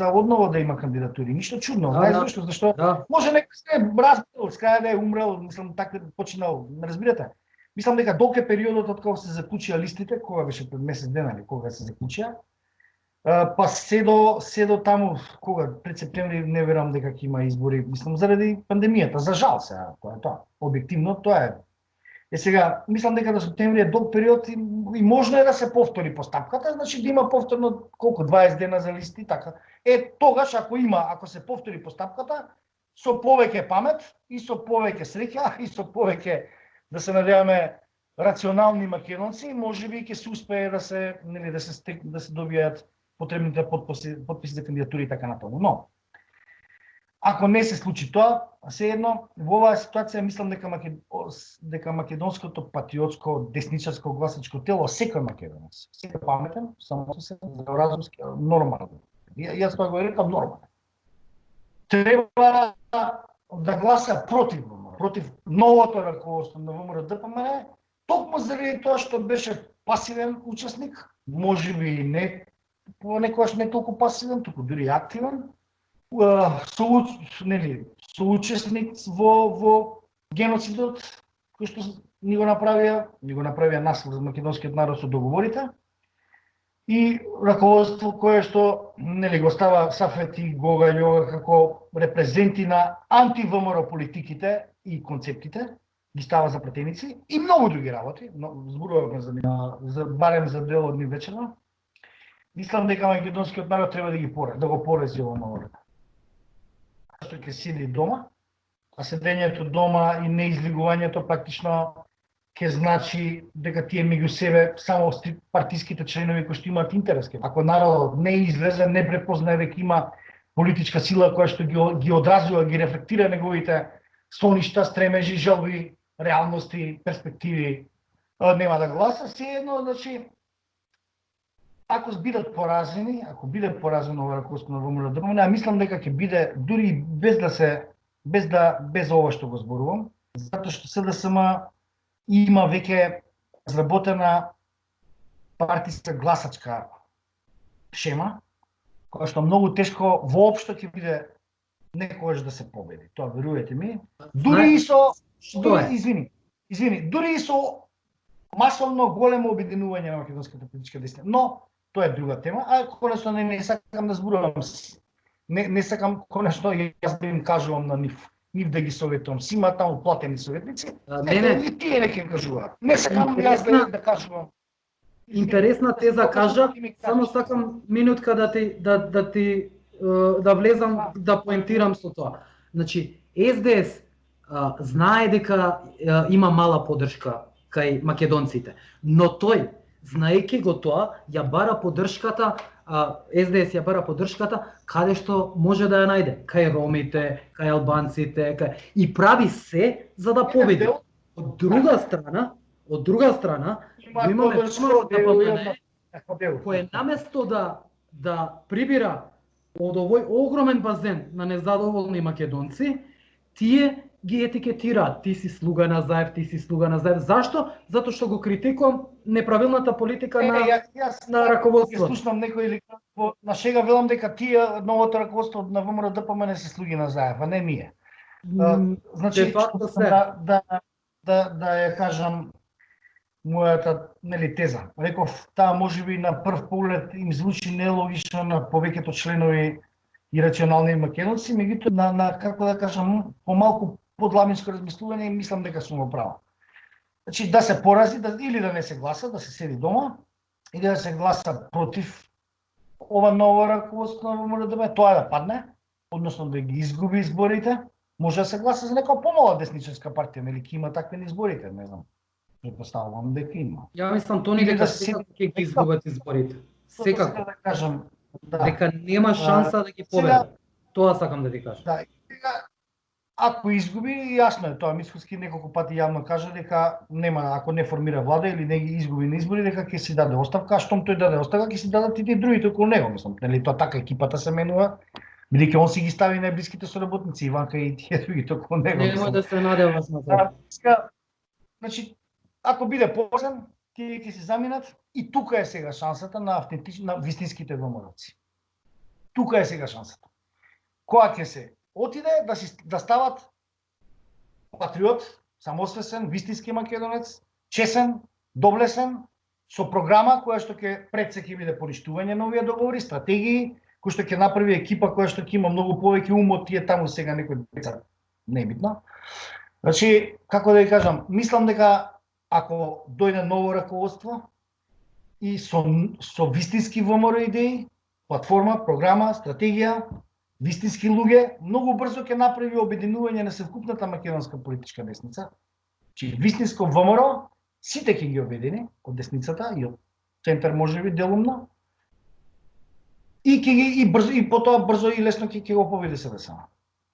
одново да има кандидатури. Ништо чудно, знаеш зашто? Може некој се разбил, скаја да е умрел, мислам така починал, не разбирате. Мислам дека долг е периодот од кога се заклучија листите, кога беше пред месец дена или кога се заклучија. Па се до таму кога пред септември не верувам дека ќе има избори, мислам заради пандемијата, за жал сега, тоа е тоа. Објективно тоа е. Сега, мислам дека до септември е долг период и можно е да се повтори постапката, значи да има повторно колку 20 дена за листи, така. Тогаш ако се повтори постапката со повеќе памет и со повеќе среќа и со повеќе да се надеваме рационални македонци, можеби ќе се успее да се добијат потребните потписи за кандидатури и така натаму. Но ако не се случи тоа, сеедно во оваа ситуација мислам дека македонското патриотско десничарско гласачко тело, секој македонец, секој паметен, само се разумски, нормален. Јас тоа го рекам нормален. Треба да гласа против новото раководство на ВМРО-ДПМН, токму заради тоа што беше пасивен учесник, можеби и не понекогаш не толку пасивен, туку дури активен, соучесник во геноцидот кој што ни го направија нас за македонскиот народ со договорите, и раководство кое што го става Сафети Гогајо како репрезенти на анти-ВМРО политиките и концептите, ги става за пратеници и многу други работи, но зборуваме барем за дел од ни вечерно. Мислам дека македонскиот народ треба да го порези ова мало. Што ќе седи дома, а седењето дома и неизлигувањето практично ќе значи дека тие меѓу себе само партиските членови кои што имаат интерес. Ако народот не излезе, не препознае дека има политичка сила која што ги одразува, ги рефлектира неговите соништа, стремежи, желби, реалности, перспективи, нема да гласа, сеедно, значи ако бидат поразени, ако биде поразено ова раководство на ВМРО-ДПМН, а мислам дека ќе биде дури без ова што го зборувам, затоа што СДСМ има веќе разработена партиска гласачка шема, која што многу тешко воопшто ќе биде некогаш да се победи. Тоа верувате ми. Дури и со масовно големо обединување на македонската политичка десница. Но тоа е друга тема, а конечно не сакам да зборувам. Не сакам конечно јас да им кажувам на нив да ги советувам. Си има таму платени советници. И тие не ќе кажуваат. Не сакам јас да кажувам. Интересна теза кажа, само сакам минутка да влезам да поентирам со тоа. Значи, СДС знае дека има мала поддршка кај македонците, но тој, знаејќи го тоа, ја бара поддршката, СДС ја бара поддршката каде што може да ја најде, кај ромите, кај албанците, и прави се за да победи. Од друга страна, Има го имаме подоцко ДПМН, ДПМН, кој наместо да прибира од овој огромен базен на незадоволни македонци, тие ги етикетираат. Ти си слуга на Заев, ти си слуга на Заев. Зашто? Затоа што го критикувам неправилната политика јас на раководството. Ќе слушнам некој или на шега велам дека тие новото раководство на ВМРО ДПМН се слуги на Заев, а не ние. Значи, Де факто се. да ја кажам мојата теза. Реков, таа можеби на прв поглед им звучи нелогично на повеќето членови и рационални македонци, меѓутоа на како да кажам помалку подламинско размислување мислам дека сум во право. Значи да се порази, или да не се гласа, да се седи дома и да се гласа против ова ново раководство на ВМРО, тоа да падне, односно да ги изгуби изборите. Може да се гласа за некоја помала десничарска партија, нели ќе има такви на изборите, не знам. Предпоставувам дека има. Ја мислам Тони дека секако ќе ги изгубат изборите. Секако. Да кажам, дека нема шанса да ги победи. Тоа сакам да ти кажам. Да, ако изгуби, јасно е тоа, Мицкоски неколку пати јавно кажа дека нема, ако не формира влада или не ги изгуби на избори, дека ќе си даде оставка, а штом тој даде оставка, ќе си дадат и другите околу него, мислам, нели тоа така екипата се менува, бидејќи он си ги стави најблиските соработници, Иванка и тие другите околу него. Нема да се надева на тоа. Значи, ако биде полезен, тие ќе се заминат и тука е сега шансата на вистинските ВМРО-ци. Тука е сега шансата. Која ќе се отиде да стават патриот, самосвесен, вистински македонец, чесен, доблесен, со програма која што ќе пред се ќе биде поништување на овие договори, стратегии, кој што ќе направи екипа која што ќе има многу повеќе ум од тие таму сега некои деца, небитно. Значи, како да ви кажам, мислам дека ако дојде ново раководство и со вистински ВМРО идеи, платформа, програма, стратегија, вистински луѓе, многу брзо ќе направи обединување на совкупната македонска политичка десница. Чи вистинско ВМРО, сите ќе ги обедини, од десницата и од центар можеби делумно. И ќе ги и потоа брзо и лесно ќе го победи СДСМ.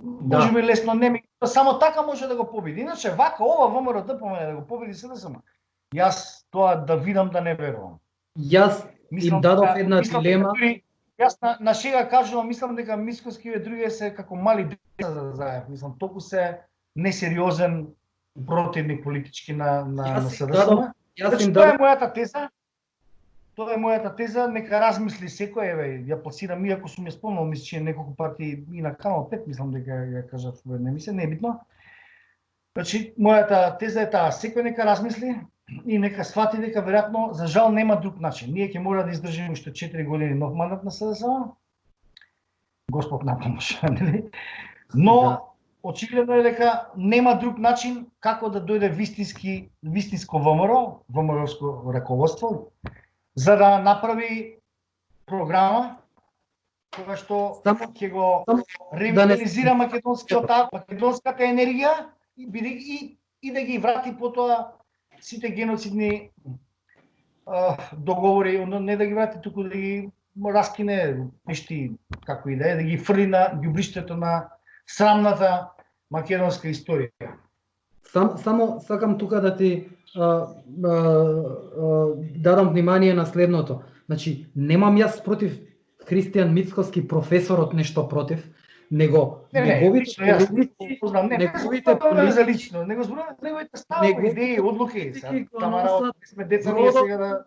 Можеби лесно не, само така може да го победи. Иначе вака ова ВМРО ДПМН да го победи СДСМ. Јас тоа да видам да не верувам. Јас им дадов една дилема. Јас на шега кажувам, мислам дека Мицкоски и други се како мали деца за Заев. Мислам, толку се несериозен противник политички на СДСМ. Тоа е мојата теза. Тоа е мојата теза, нека размисли секој, еве, ја пласирам, иако сум ја спомнал, мислам, че неколку пати и на Канал 5, мислам дека ја кажав во една емисија, не е битно. Значи, мојата теза е таа, секој нека размисли и нека свати дека веројатно за жал нема друг начин. Ние ќе мора да издржиме уште 4 години нов мандат на СДСМ. Господ на помош, нели? Но очигледно е дека нема друг начин како да дојде вистинско ВМРО, ВМРО-ско раководство, за да направи програма која што ќе го ревитализира македонската енергија и да ги врати потоа сите геноцидни договори, не да ги врати, туку да ги раскине, нешти како и да ги фрли на ѓубриштето на срамната македонска историја. Само сакам тука да ти дадам внимание на следното. Значи, немам јас против Христијан Мицкоски професорот нешто против, него неговите лично, неговите ставови, идеи, одлуки, Тамара, сме деца ние сега да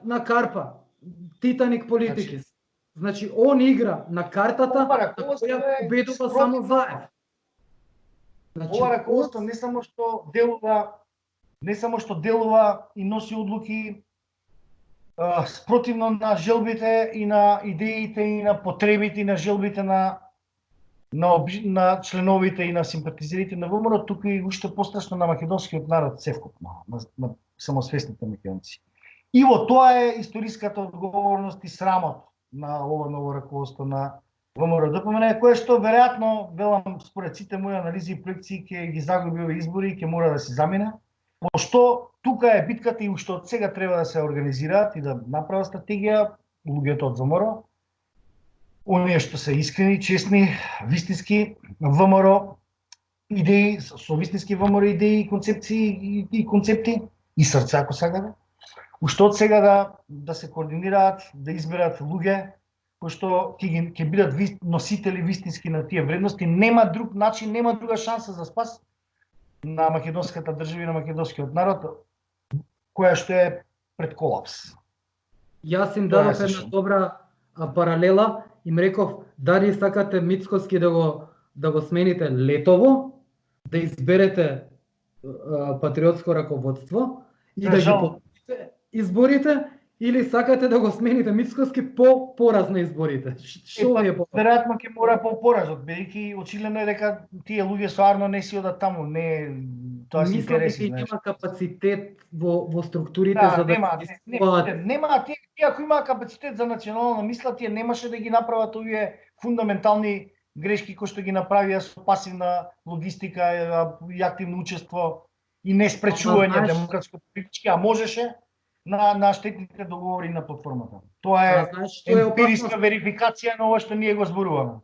на карпа, Титаник политики. Значи, он игра на картата на која победува само Заев. Ова раководство не само што делува и носи одлуки спротивно на желбите и на идеите и на потребите и на желбите на членовите и на симпатизерите на ВМРО, туку и уште пострашно на македонскиот народ севкупно, на самосвесните македонци. И во тоа е историската одговорност и срамот на ова ново раководство на ВМРО ДПМН, кое што веројатно, велам според сите мои анализи и проекции, ќе ги загуби овие избори и ќе мора да се замине, пошто тука е битката и уште од сега треба да се организираат и да направат стратегија луѓето од ВМРО, оние што се искрени, честни, вистински ВМРО, идеи, со вистински ВМРО идеи, концепции и концепти и срце ако сакате. Уште од сега да се координираат, да изберат луѓе кои што ќе бидат носители вистински на тие вредности, нема друг начин, нема друга шанса за спас на македонската држава и на македонскиот народ, која што е пред колапс. Јас им Тоа е дадов една сушно. добра паралела, им реков дали сакате Мицкоски да го смените летово, да изберете патриотско раководство и да ги Жал. победите изборите, или сакате да го смените Мицкоски по пораз на изборите. Што ви е веројатно ќе мора по поразот, бидејќи очигледно е дека тие луѓе со Арно не си одат таму, не тоа се Мислам дека интереси, знаеш. нема капацитет во структурите Да, за да нема тие ако имаа капацитет за национална мисла, тие немаше да ги направат овие фундаментални грешки кои што ги направија со пасивна логистика и активно учество и не спречување демократско политички, а можеше на штетните договори на платформата. Тоа е емпириска верификација на ова што ние го зборуваме.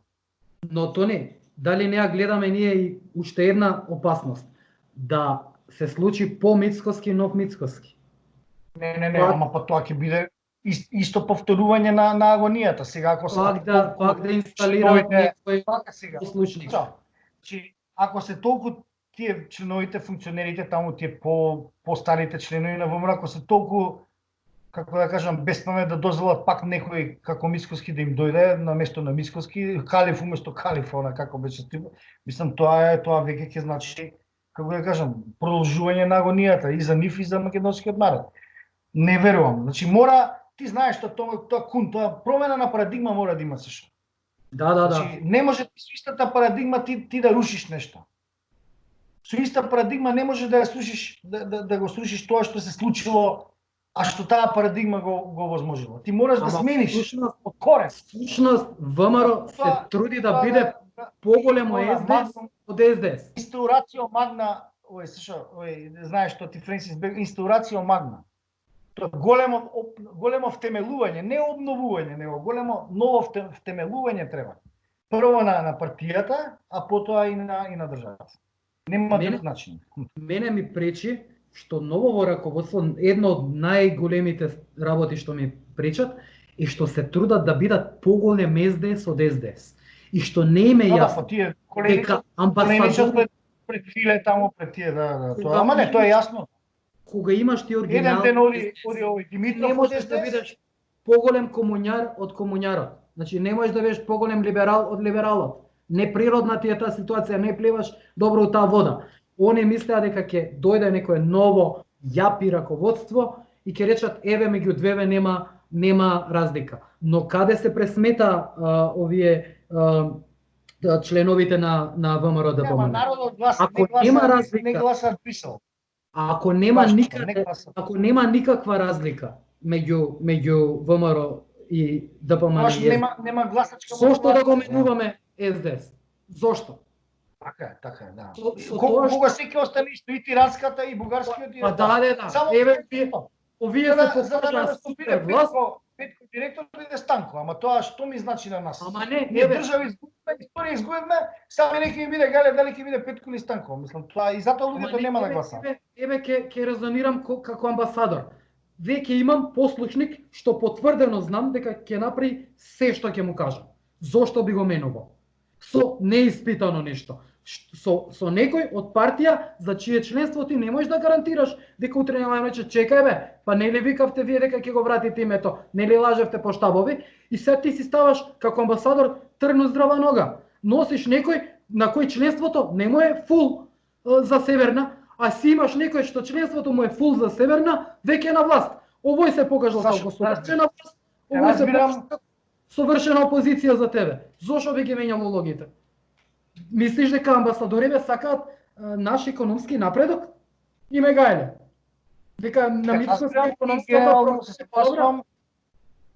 Но Тони, дали не ја гледаме ние и уште една опасност? Да се случи по Мицкоски нов Мицкоски. Не, ама па тоа ќе биде исто повторување на агонијата. Сега ако се пак да инсталираат некој послушник. Значи, ако се толку тие членовите, функционерите таму, тие по-старите членови на ВМРО, ако се толку, како да кажам, безпамет да дозволат пак некој како Мицкоски да им дојде на место на Мицкоски, Калиф уместо Калиф, она како беше тип. Мислам тоа веќе ќе значи, како да кажам, продолжување на агонијата и за нив и за македонскиот народ. Не верувам. Значи мора, ти знаеш што тоа промена на парадигма мора да има сешто. Да. Значи не може со истата парадигма ти да рушиш нешто. Со иста парадигма не може да ја срушиш да го срушиш тоа што се случило, а што таа парадигма го возможила. Ти мораш да смениш од корен. Всушност ВМРО се труди да биде поголемо СДС од СДС. Инстаурацијо магна, знаеш што ти Френсис Бекон, инстаурацијо магна. Тоа големо втемелување, не обновување, него големо ново втемелување треба. Прво на партијата, а потоа и на државата. Нема друг начин. Мене ми пречи што ново раководство, едно од најголемите работи што ми пречат, е што се трудат да бидат поголем СДС од СДС. И што не им е јасно дека амбасадори пред филе таму пред тие, тоа. Ама не, тоа е јасно. Кога имаш ти оригинал, еден ден оди Димитров, не можеш да бидеш поголем комуњар од комуњарот. Значи не можеш да бидеш поголем либерал од либералот. Неприродна ти е таа ситуација, не плеваш добро у таа вода. Они мислеа дека ќе дојде некое ново јапи раководство и ќе речат еве меѓу двеве нема разлика. Но каде се пресмета овие членовите на ВМРО ДПМН? Народот гласа, не гласаат Брисел. Ако нема никаква разлика меѓу ВМРО и ДПМН, нема гласачка. Зошто да го менуваме СДС? Зошто? Така е, да. Кога секој остане исто, и тиранската, и бугарскиот, и да. Еве овие се покажа супер власт. Петко директор иде Станко, ама тоа што ми значи на нас? Ама не, еве држава изгубивме, историја изгубивме, сега не ќе биде Гале, дали ќе биде Петко или Станко, мислам тоа и затоа луѓето нема да гласаат. Еве ќе резонирам како амбасадор. Веќе имам послушник што потврдено знам дека ќе направи се што ќе му кажам. Зошто би го менувал? Со неиспитано нешто. Со некој од партија за чие членство ти не можеш да гарантираш дека утре нема да рече чекај бе, па нели викавте вие дека ќе го вратите името, нели лажевте по штабови и сега ти си ставаш како амбасадор трну здрава нога. Носиш некој на кој членството не му е фул за Северна, а си имаш некој што членството му е фул за Северна, веќе на власт. Овој се покажал како совршена власт, овој се покажал како совршена опозиција за тебе. Зошто би ги менјал улогите? Мислиш дека амбасадорите сакаат наш економски напредок? И ме гајле. Дека на Мицкоски економската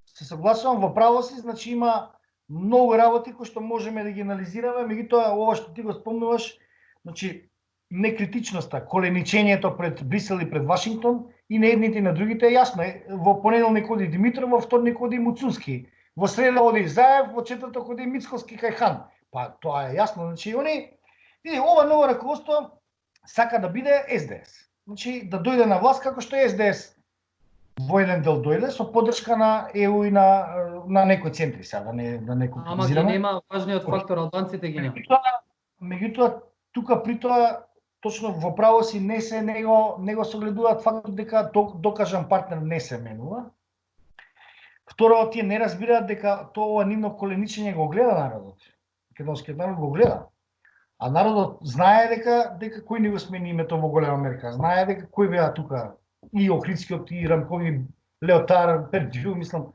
се согласувам во право си, значи има многу работи кои што можеме да ги анализираме, меѓутоа ова што ти го спомнуваш, значи некритичноста, коленичењето пред Брисел и пред Вашингтон и на едните и на другите е јасно. Во понеделник оди Димитров, во вторник оди Муцунски, во среда оди Заев, во четврток оди Мицкоски кај Хан. Па тоа е јасно, значи они Види, ова ново раководство сака да биде СДС. Значи да дојде на власт како што е СДС во еден дел дојде со поддршка на ЕУ и на некои центри сега да не Ама ги конкретизираме. нема важниот фактор, албанците ги нема. Меѓутоа тука при тоа точно во право си не се него согледуваат фактот дека докажан партнер не се менува. Второ, тие не разбираат дека тоа нивно коленичење го гледа народот. Македонскиот народ го гледа. А народот знае дека кој ни го смени името во голема Америка. Знае дека кој беа тука и Охридскиот и Рамкови, Леотар, Пердју, мислам.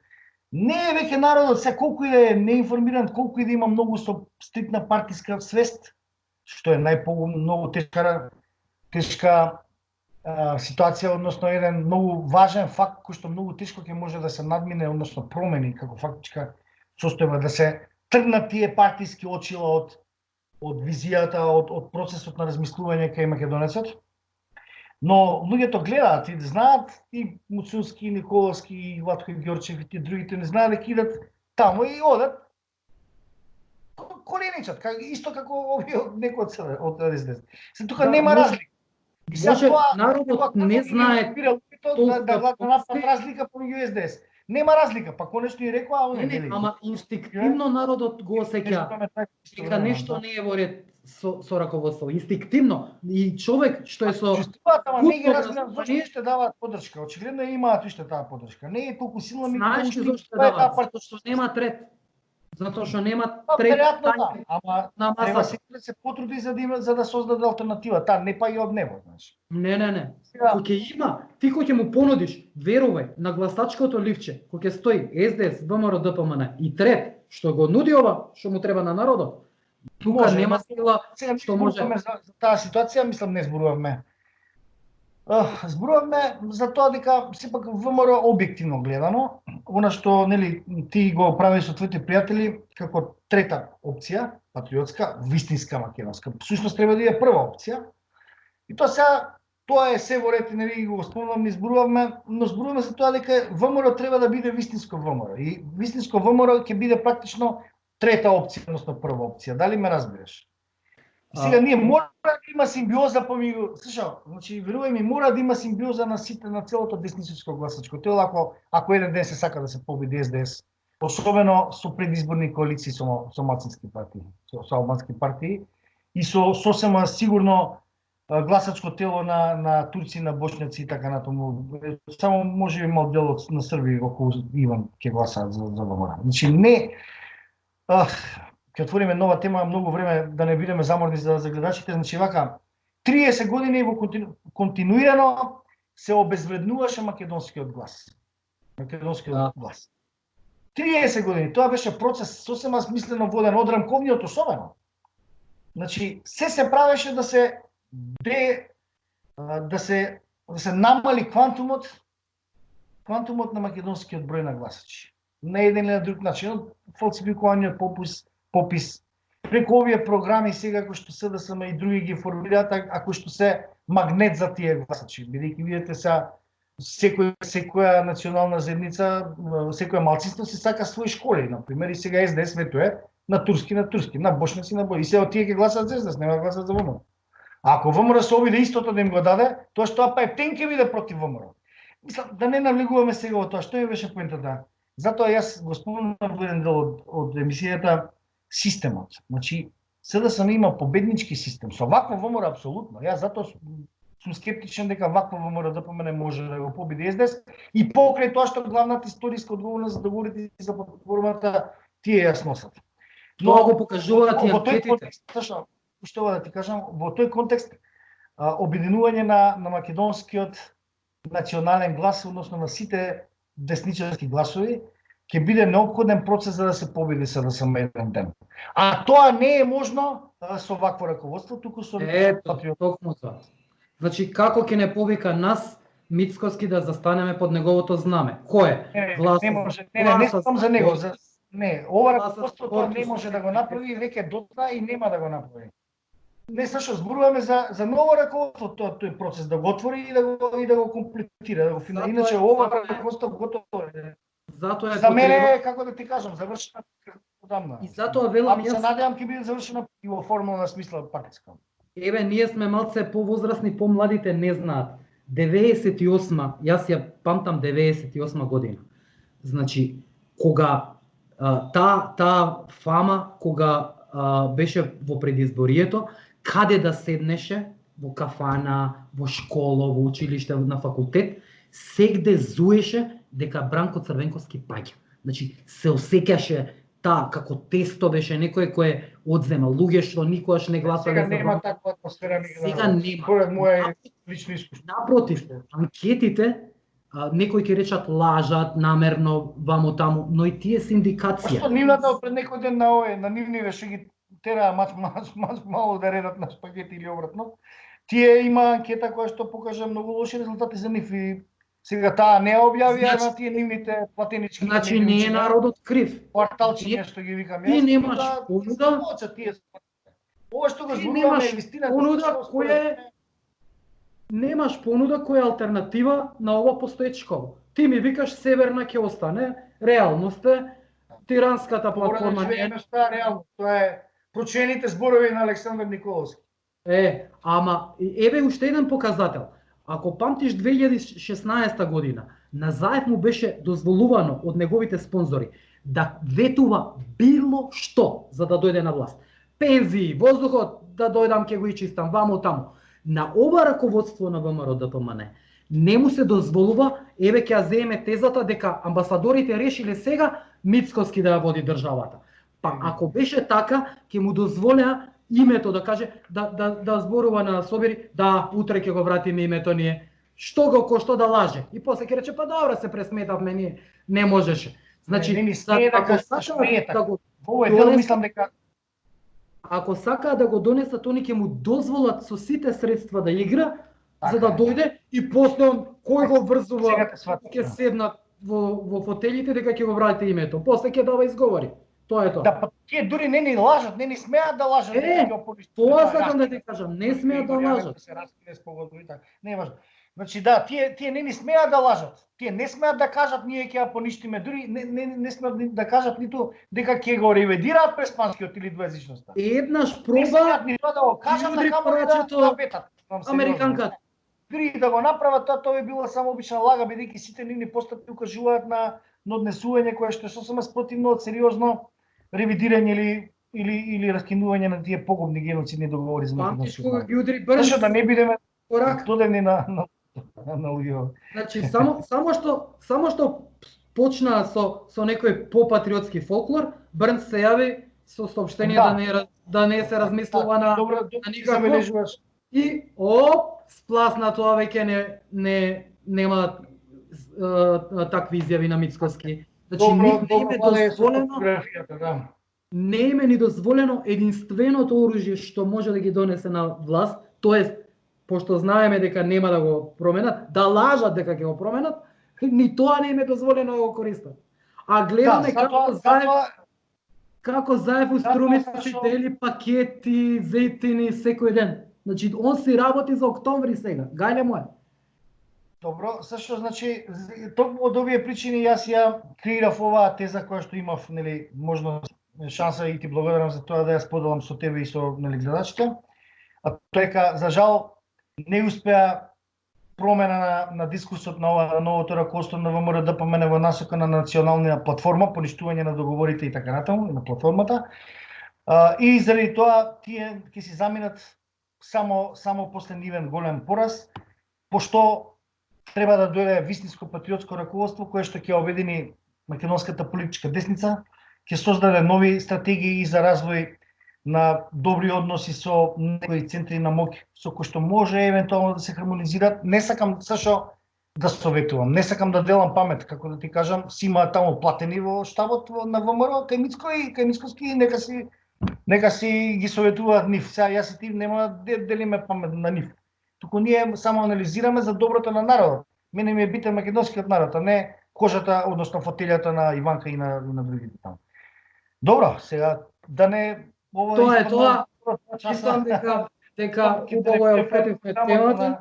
Не е веќе народот се колку и да е неинформиран, колку и да има многу со стритна партиска свест, што е многу тешка ситуација, односно еден многу важен факт кој што многу тешко ќе може да се надмине, односно промени како фактичка состојба, да се тргнат тие партиски очила од визијата, од процесот на размислување кај македонецот. Но луѓето гледаат и знаат, и Муцунски, и Николовски, и Владко Ѓорчев и тие другите не знаат дека идат таму и одат коленичат, исто како овие некои од СДС. Се тука нема разлика. Може народот не знае да направат разлика помеѓу СДС. Нема разлика, па конечно и рекоа, не, ама инстинктивно народот го осеќа дека нешто не е во ред со раководство, инстинктивно. И човек што е со чувствуваат, ама не ги разбирам зошто ще даваат поддршка. Очигледно имаат уште таа поддршка. Не е толку силна, знаеш зошто даваат, затоа што нема трет. Затоа што нема трет. Веројатно ама треба да се потруди за да создаде алтернатива. Таа не па и од него, знаеш. Не. Кој ќе има, ти кој ќе му понудиш, верувај, на гласачкото ливче, кој ќе стои СДС, ВМРО, ДПМН и трет, што го нуди ова, што му треба на народот, тука нема сила што може. За таа ситуација, мислам, не зборувавме. Зборувавме за тоа дека сепак ВМРО објективно гледано, она што нели ти го прави со твоите пријатели како трета опција, патриотска, вистинска македонска. Всушност треба да е прва опција. И тоа е се во ред, нели го спомнам, зборувавме, но зборуваме за тоа дека ВМРО треба да биде вистинско ВМРО. И вистинско ВМРО ќе биде практично трета опција, односно прва опција. Дали ме разбираш? Сега ние мора да има симбиоза помеѓу, слушај, значи верувај ми, мора да има симбиоза на сите, на целото десничарско гласачко тело, ако еден ден се сака да се победи СДС, особено со предизборни коалиции со мацински партии, со албански партии и со сосема сигурно гласачко тело на турци, на бошњаци и така натаму. Само може би мал дел на Срби околу Иван ќе гласаат за ВМРО. Значи не ќе отвориме нова тема, многу време да не бидеме заморни за гледачите, значи вака 30 години во континуирано се обезвреднуваше македонскиот глас. Македонскиот глас. 30 години, тоа беше процес сосема смислено воден од Рамковниот особено. Значи се правеше да се намали квантумот на македонскиот број на гласачи. На еден или на друг начин, фалсификување попис, преку овие програми сега кои што СДСМ и други ги формираат, а кои што се магнет за тие гласачи. Бидејќи видите сега секоја национална заедница, секоја малцинство се сака своји школи, например, и сега СДС ветуе на турски, на бошњаци, на и сега тие ќе гласат за СДС, нема да гласат за ВМРО. Ако ВМРО се обиде истото да им го даде, тоа што па Ептен ќе биде против ВМРО. Мислам, да не навлегуваме сега во тоа, што ми беше поентата. Затоа јас го спомнам во еден дел од емисијата системот. Значи, СДСМ има победнички систем. Со вакво ВМРО апсолутно. Јас затоа сум скептичен дека вакво ВМРО ДПМН може да го победи СДС и покрај тоа што главната историска одговорност за договорите за платформата тие ја носат. Тоа го покажуваат и анкетите. Што да ти кажам, во тој контекст обединување на македонскиот национален глас, односно на сите десничарски гласови, ќе биде неопходен процес за да се победи СДСМ еден ден. А тоа не е можно со вакво раководство, туку со патриот. Токму тоа. Значи како ќе не повика нас Мицкоски да застанеме под неговото знаме? Кој е? Не може. Не сум за него. Не, ова раководство тоа не може да го направи, веќе дотна и нема да го направи. Не сашо зборуваме за ново раководство, тој процес да го отвори и да го комплетира, да го финализира. Иначе ова раководство готово е. Затоа е за мене, како да ти кажам, одамна. И затоа велам Се јас, надевам ќе биде завршена и во формална смисла партиска. еве ние сме малце повозрасни, помладите не знаат. 98, јас ја памтам 98 година. Значи, кога таа фама, кога беше во предизборието, каде да седнеше, во кафана, во школа, во училиште, на факултет, сегде зуеше дека Бранко Црвенковски паѓа. Значи, се осеќаше таа како тесто беше некој кој одзема луѓе што никогаш не гласале Сега за нема Бранко. таква атмосфера ни Сега нема. според моје лично искуство. Напротив, анкетите некои ќе речат лажат намерно ваму таму, но и тие се Па индикација. што нивната пред некој ден на нивниве што ги тераа мало да редат на спагети или обратно. Тие има анкета која што покажа многу лоши резултати за нив и сега таа не објавија на тие нивните платенички. Значи не е народот крив. Кварталчиња што ги викам Ти јас. немаш понуда. Ова што го Ти зборуваме немаш е вистината. понуда која е немаш понуда која е алтернатива на ова постоечко. Ти ми викаш Северна ќе остане, реалност е тиранската платформа не е. Тоа е реално, тоа е прочените зборови на Александар Николовски. Ама еве уште еден показател. Ако памтиш 2016 година, на Заев му беше дозволувано од неговите спонзори да ветува било што за да дојде на власт. Пензии, воздухот, да дојдам ќе го ичистам, ваму таму. На ова раководство на ВМРО ДПМН не му се дозволува, еве ќе ја земе тезата дека амбасадорите решиле сега Мицкоски да ја води државата. Па ако беше така, ќе му дозволеа името да каже да зборува на собери, да утре ќе го вратиме името ние. Што го кошто да лаже. И после ќе рече па добро се пресметавме ние, не можеше. Значи ако сакаат да го мислам дека ако сакаат да го донесат, они ќе му дозволат со сите средства да игра, за да дојде и после он кој го врзува ќе седнат во фотелите дека ќе го вратите името. После ќе дава изговори. Тоа е тоа. Да, па тие дури не ни лажат, не ни смеат да лажат. Тоа сакам да ти кажам, не смеат да лажат. Се раскине спогодба и така. Не е важно. Значи да, тие не ни смеат да лажат. Тие не смеат да кажат ние ќе ја поништиме, дури не смеат да кажат ниту дека ќе го ревидираат преспанскиот или двоезичноста. Еднаш Не смеат проба ни тоа да го кажат, удри да ветат. американката. Дури да го направат тоа би била само обична лага, бидејќи сите нивни постапки укажуваат на однесување кое што сосема спротивно од сериозно ревидирање или раскинување на тие погубни геноцидни договори за Памтиш кога ги удри Брнс? Зашто да не бидеме корак додевни на луѓе. Значи само што почнаа со некој попатриотски фолклор, Брнс се јави со соопштение да не се размислува на никако. И спласна тоа веќе нема такви изјави на Мицкоски. Значи не им е дозволено. Не им е ни дозволено единственото оружје што може да ги донесе на власт, тоест пошто знаеме дека нема да го променат, да лажат дека ќе го променат, ни тоа не им е дозволено да го користат. А гледаме како Заев у Струмица си дели пакети, зејтини секој ден. Значи он си работи за октомври сега. Гајле му е. Добро, зашто значи токму од овие причини јас ја креирав оваа теза која што имав, нели, можност, шанса и ти благодарам за тоа да ја споделам со тебе и со, нели, гледачите. А дека за жал не успеа промена на дискурсот на новото раководство на ВМРО ДПМН во насока на национална платформа, поништување на договорите и така натаму, на платформата. И заради тоа тие ќе си заминат само после нивен голем пораз, пошто треба да дојде вистинско патриотско раководство кое што ќе обедини македонската политичка десница, ќе создаде нови стратегии за развој на добри односи со некои центри на моќ со кои што може евентуално да се хармонизираат. Не сакам сашо да советувам, не сакам да делам памет, како да ти кажам, си има таму платени во штабот на ВМРО, кај Мицкоски, нека си ги советуваат нив. Сега јас и ти нема да делиме памет на нив. Туку ние само анализираме за доброто на народот. Мене ми е битен македонскиот народ, а не кожата, односно фотелјата на Иванка и на другите таму. Добро, сега да не Тоа е тоа. Мислам дека убаво ја опфативме темата.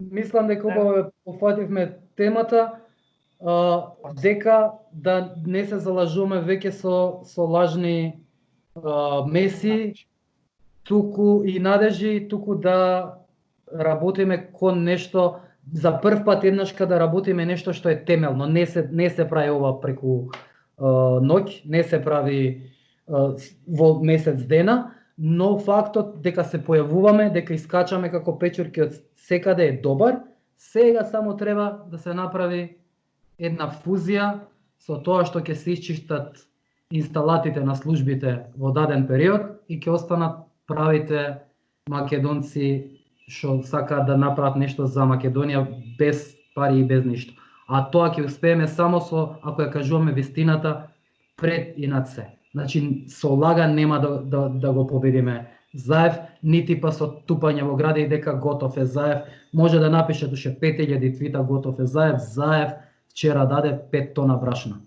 Мислам дека убаво ја опфативме темата. дека да не се залажуваме веќе со лажни меси, туку и надежи, туку да работиме кон нешто за прв пат еднаш кога да работиме нешто што е темелно, не се прави ова преку ноќ, не се прави во месец дена, но фактот дека се појавуваме, дека искачаме како печурки од секаде е добар. Сега само треба да се направи една фузија со тоа што ќе се исчистат инсталатите на службите во даден период и ќе останат правите македонци што сакаат да направат нешто за Македонија без пари и без ништо. А тоа ќе успееме само ако ја кажуваме вистината пред и над се. Значи, со лага нема да го победиме Заев, нити па со тупање во гради дека готов е Заев. Може да напише душе 5000 твита готов е Заев. Заев вчера даде 5 тона брашна.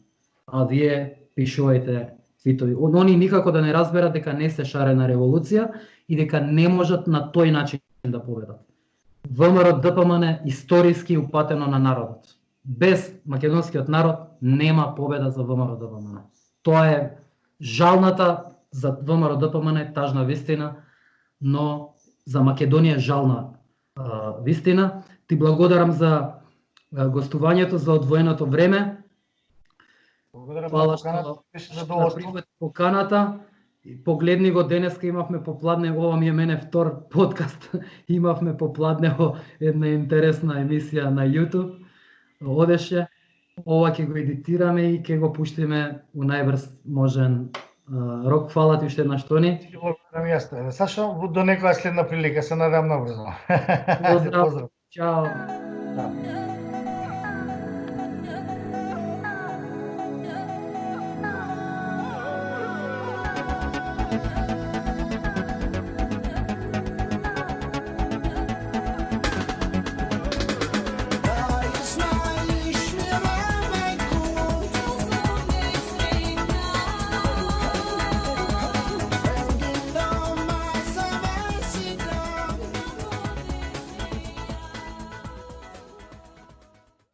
А вие пишувајте твитови. Они никако да не разберат дека не се шарена револуција и дека не можат на тој начин да победат. ВМРО ДПМН историски упатено на народот. Без македонскиот народ нема победа за ВМРО ДПМН. Тоа е жалната за ВМРО ДПМН тажна вистина, но за Македонија жална вистина. Ти благодарам за гостувањето, за одвоеното време. Благодарам Фала за поканата, што беше задоволство. прифати поканата. Погледни го денеска, имавме попладне, ова ми е мене втор подкаст, имавме попладнево една интересна емисија на YouTube, одеше, ова ќе го едитираме и ќе го пуштиме у најбрз можен рок. Фала ти уште еднаш, Тони. Благодарам јас. Сашо, до некоја следна прилика, се надам набрзо. Поздрав, чао.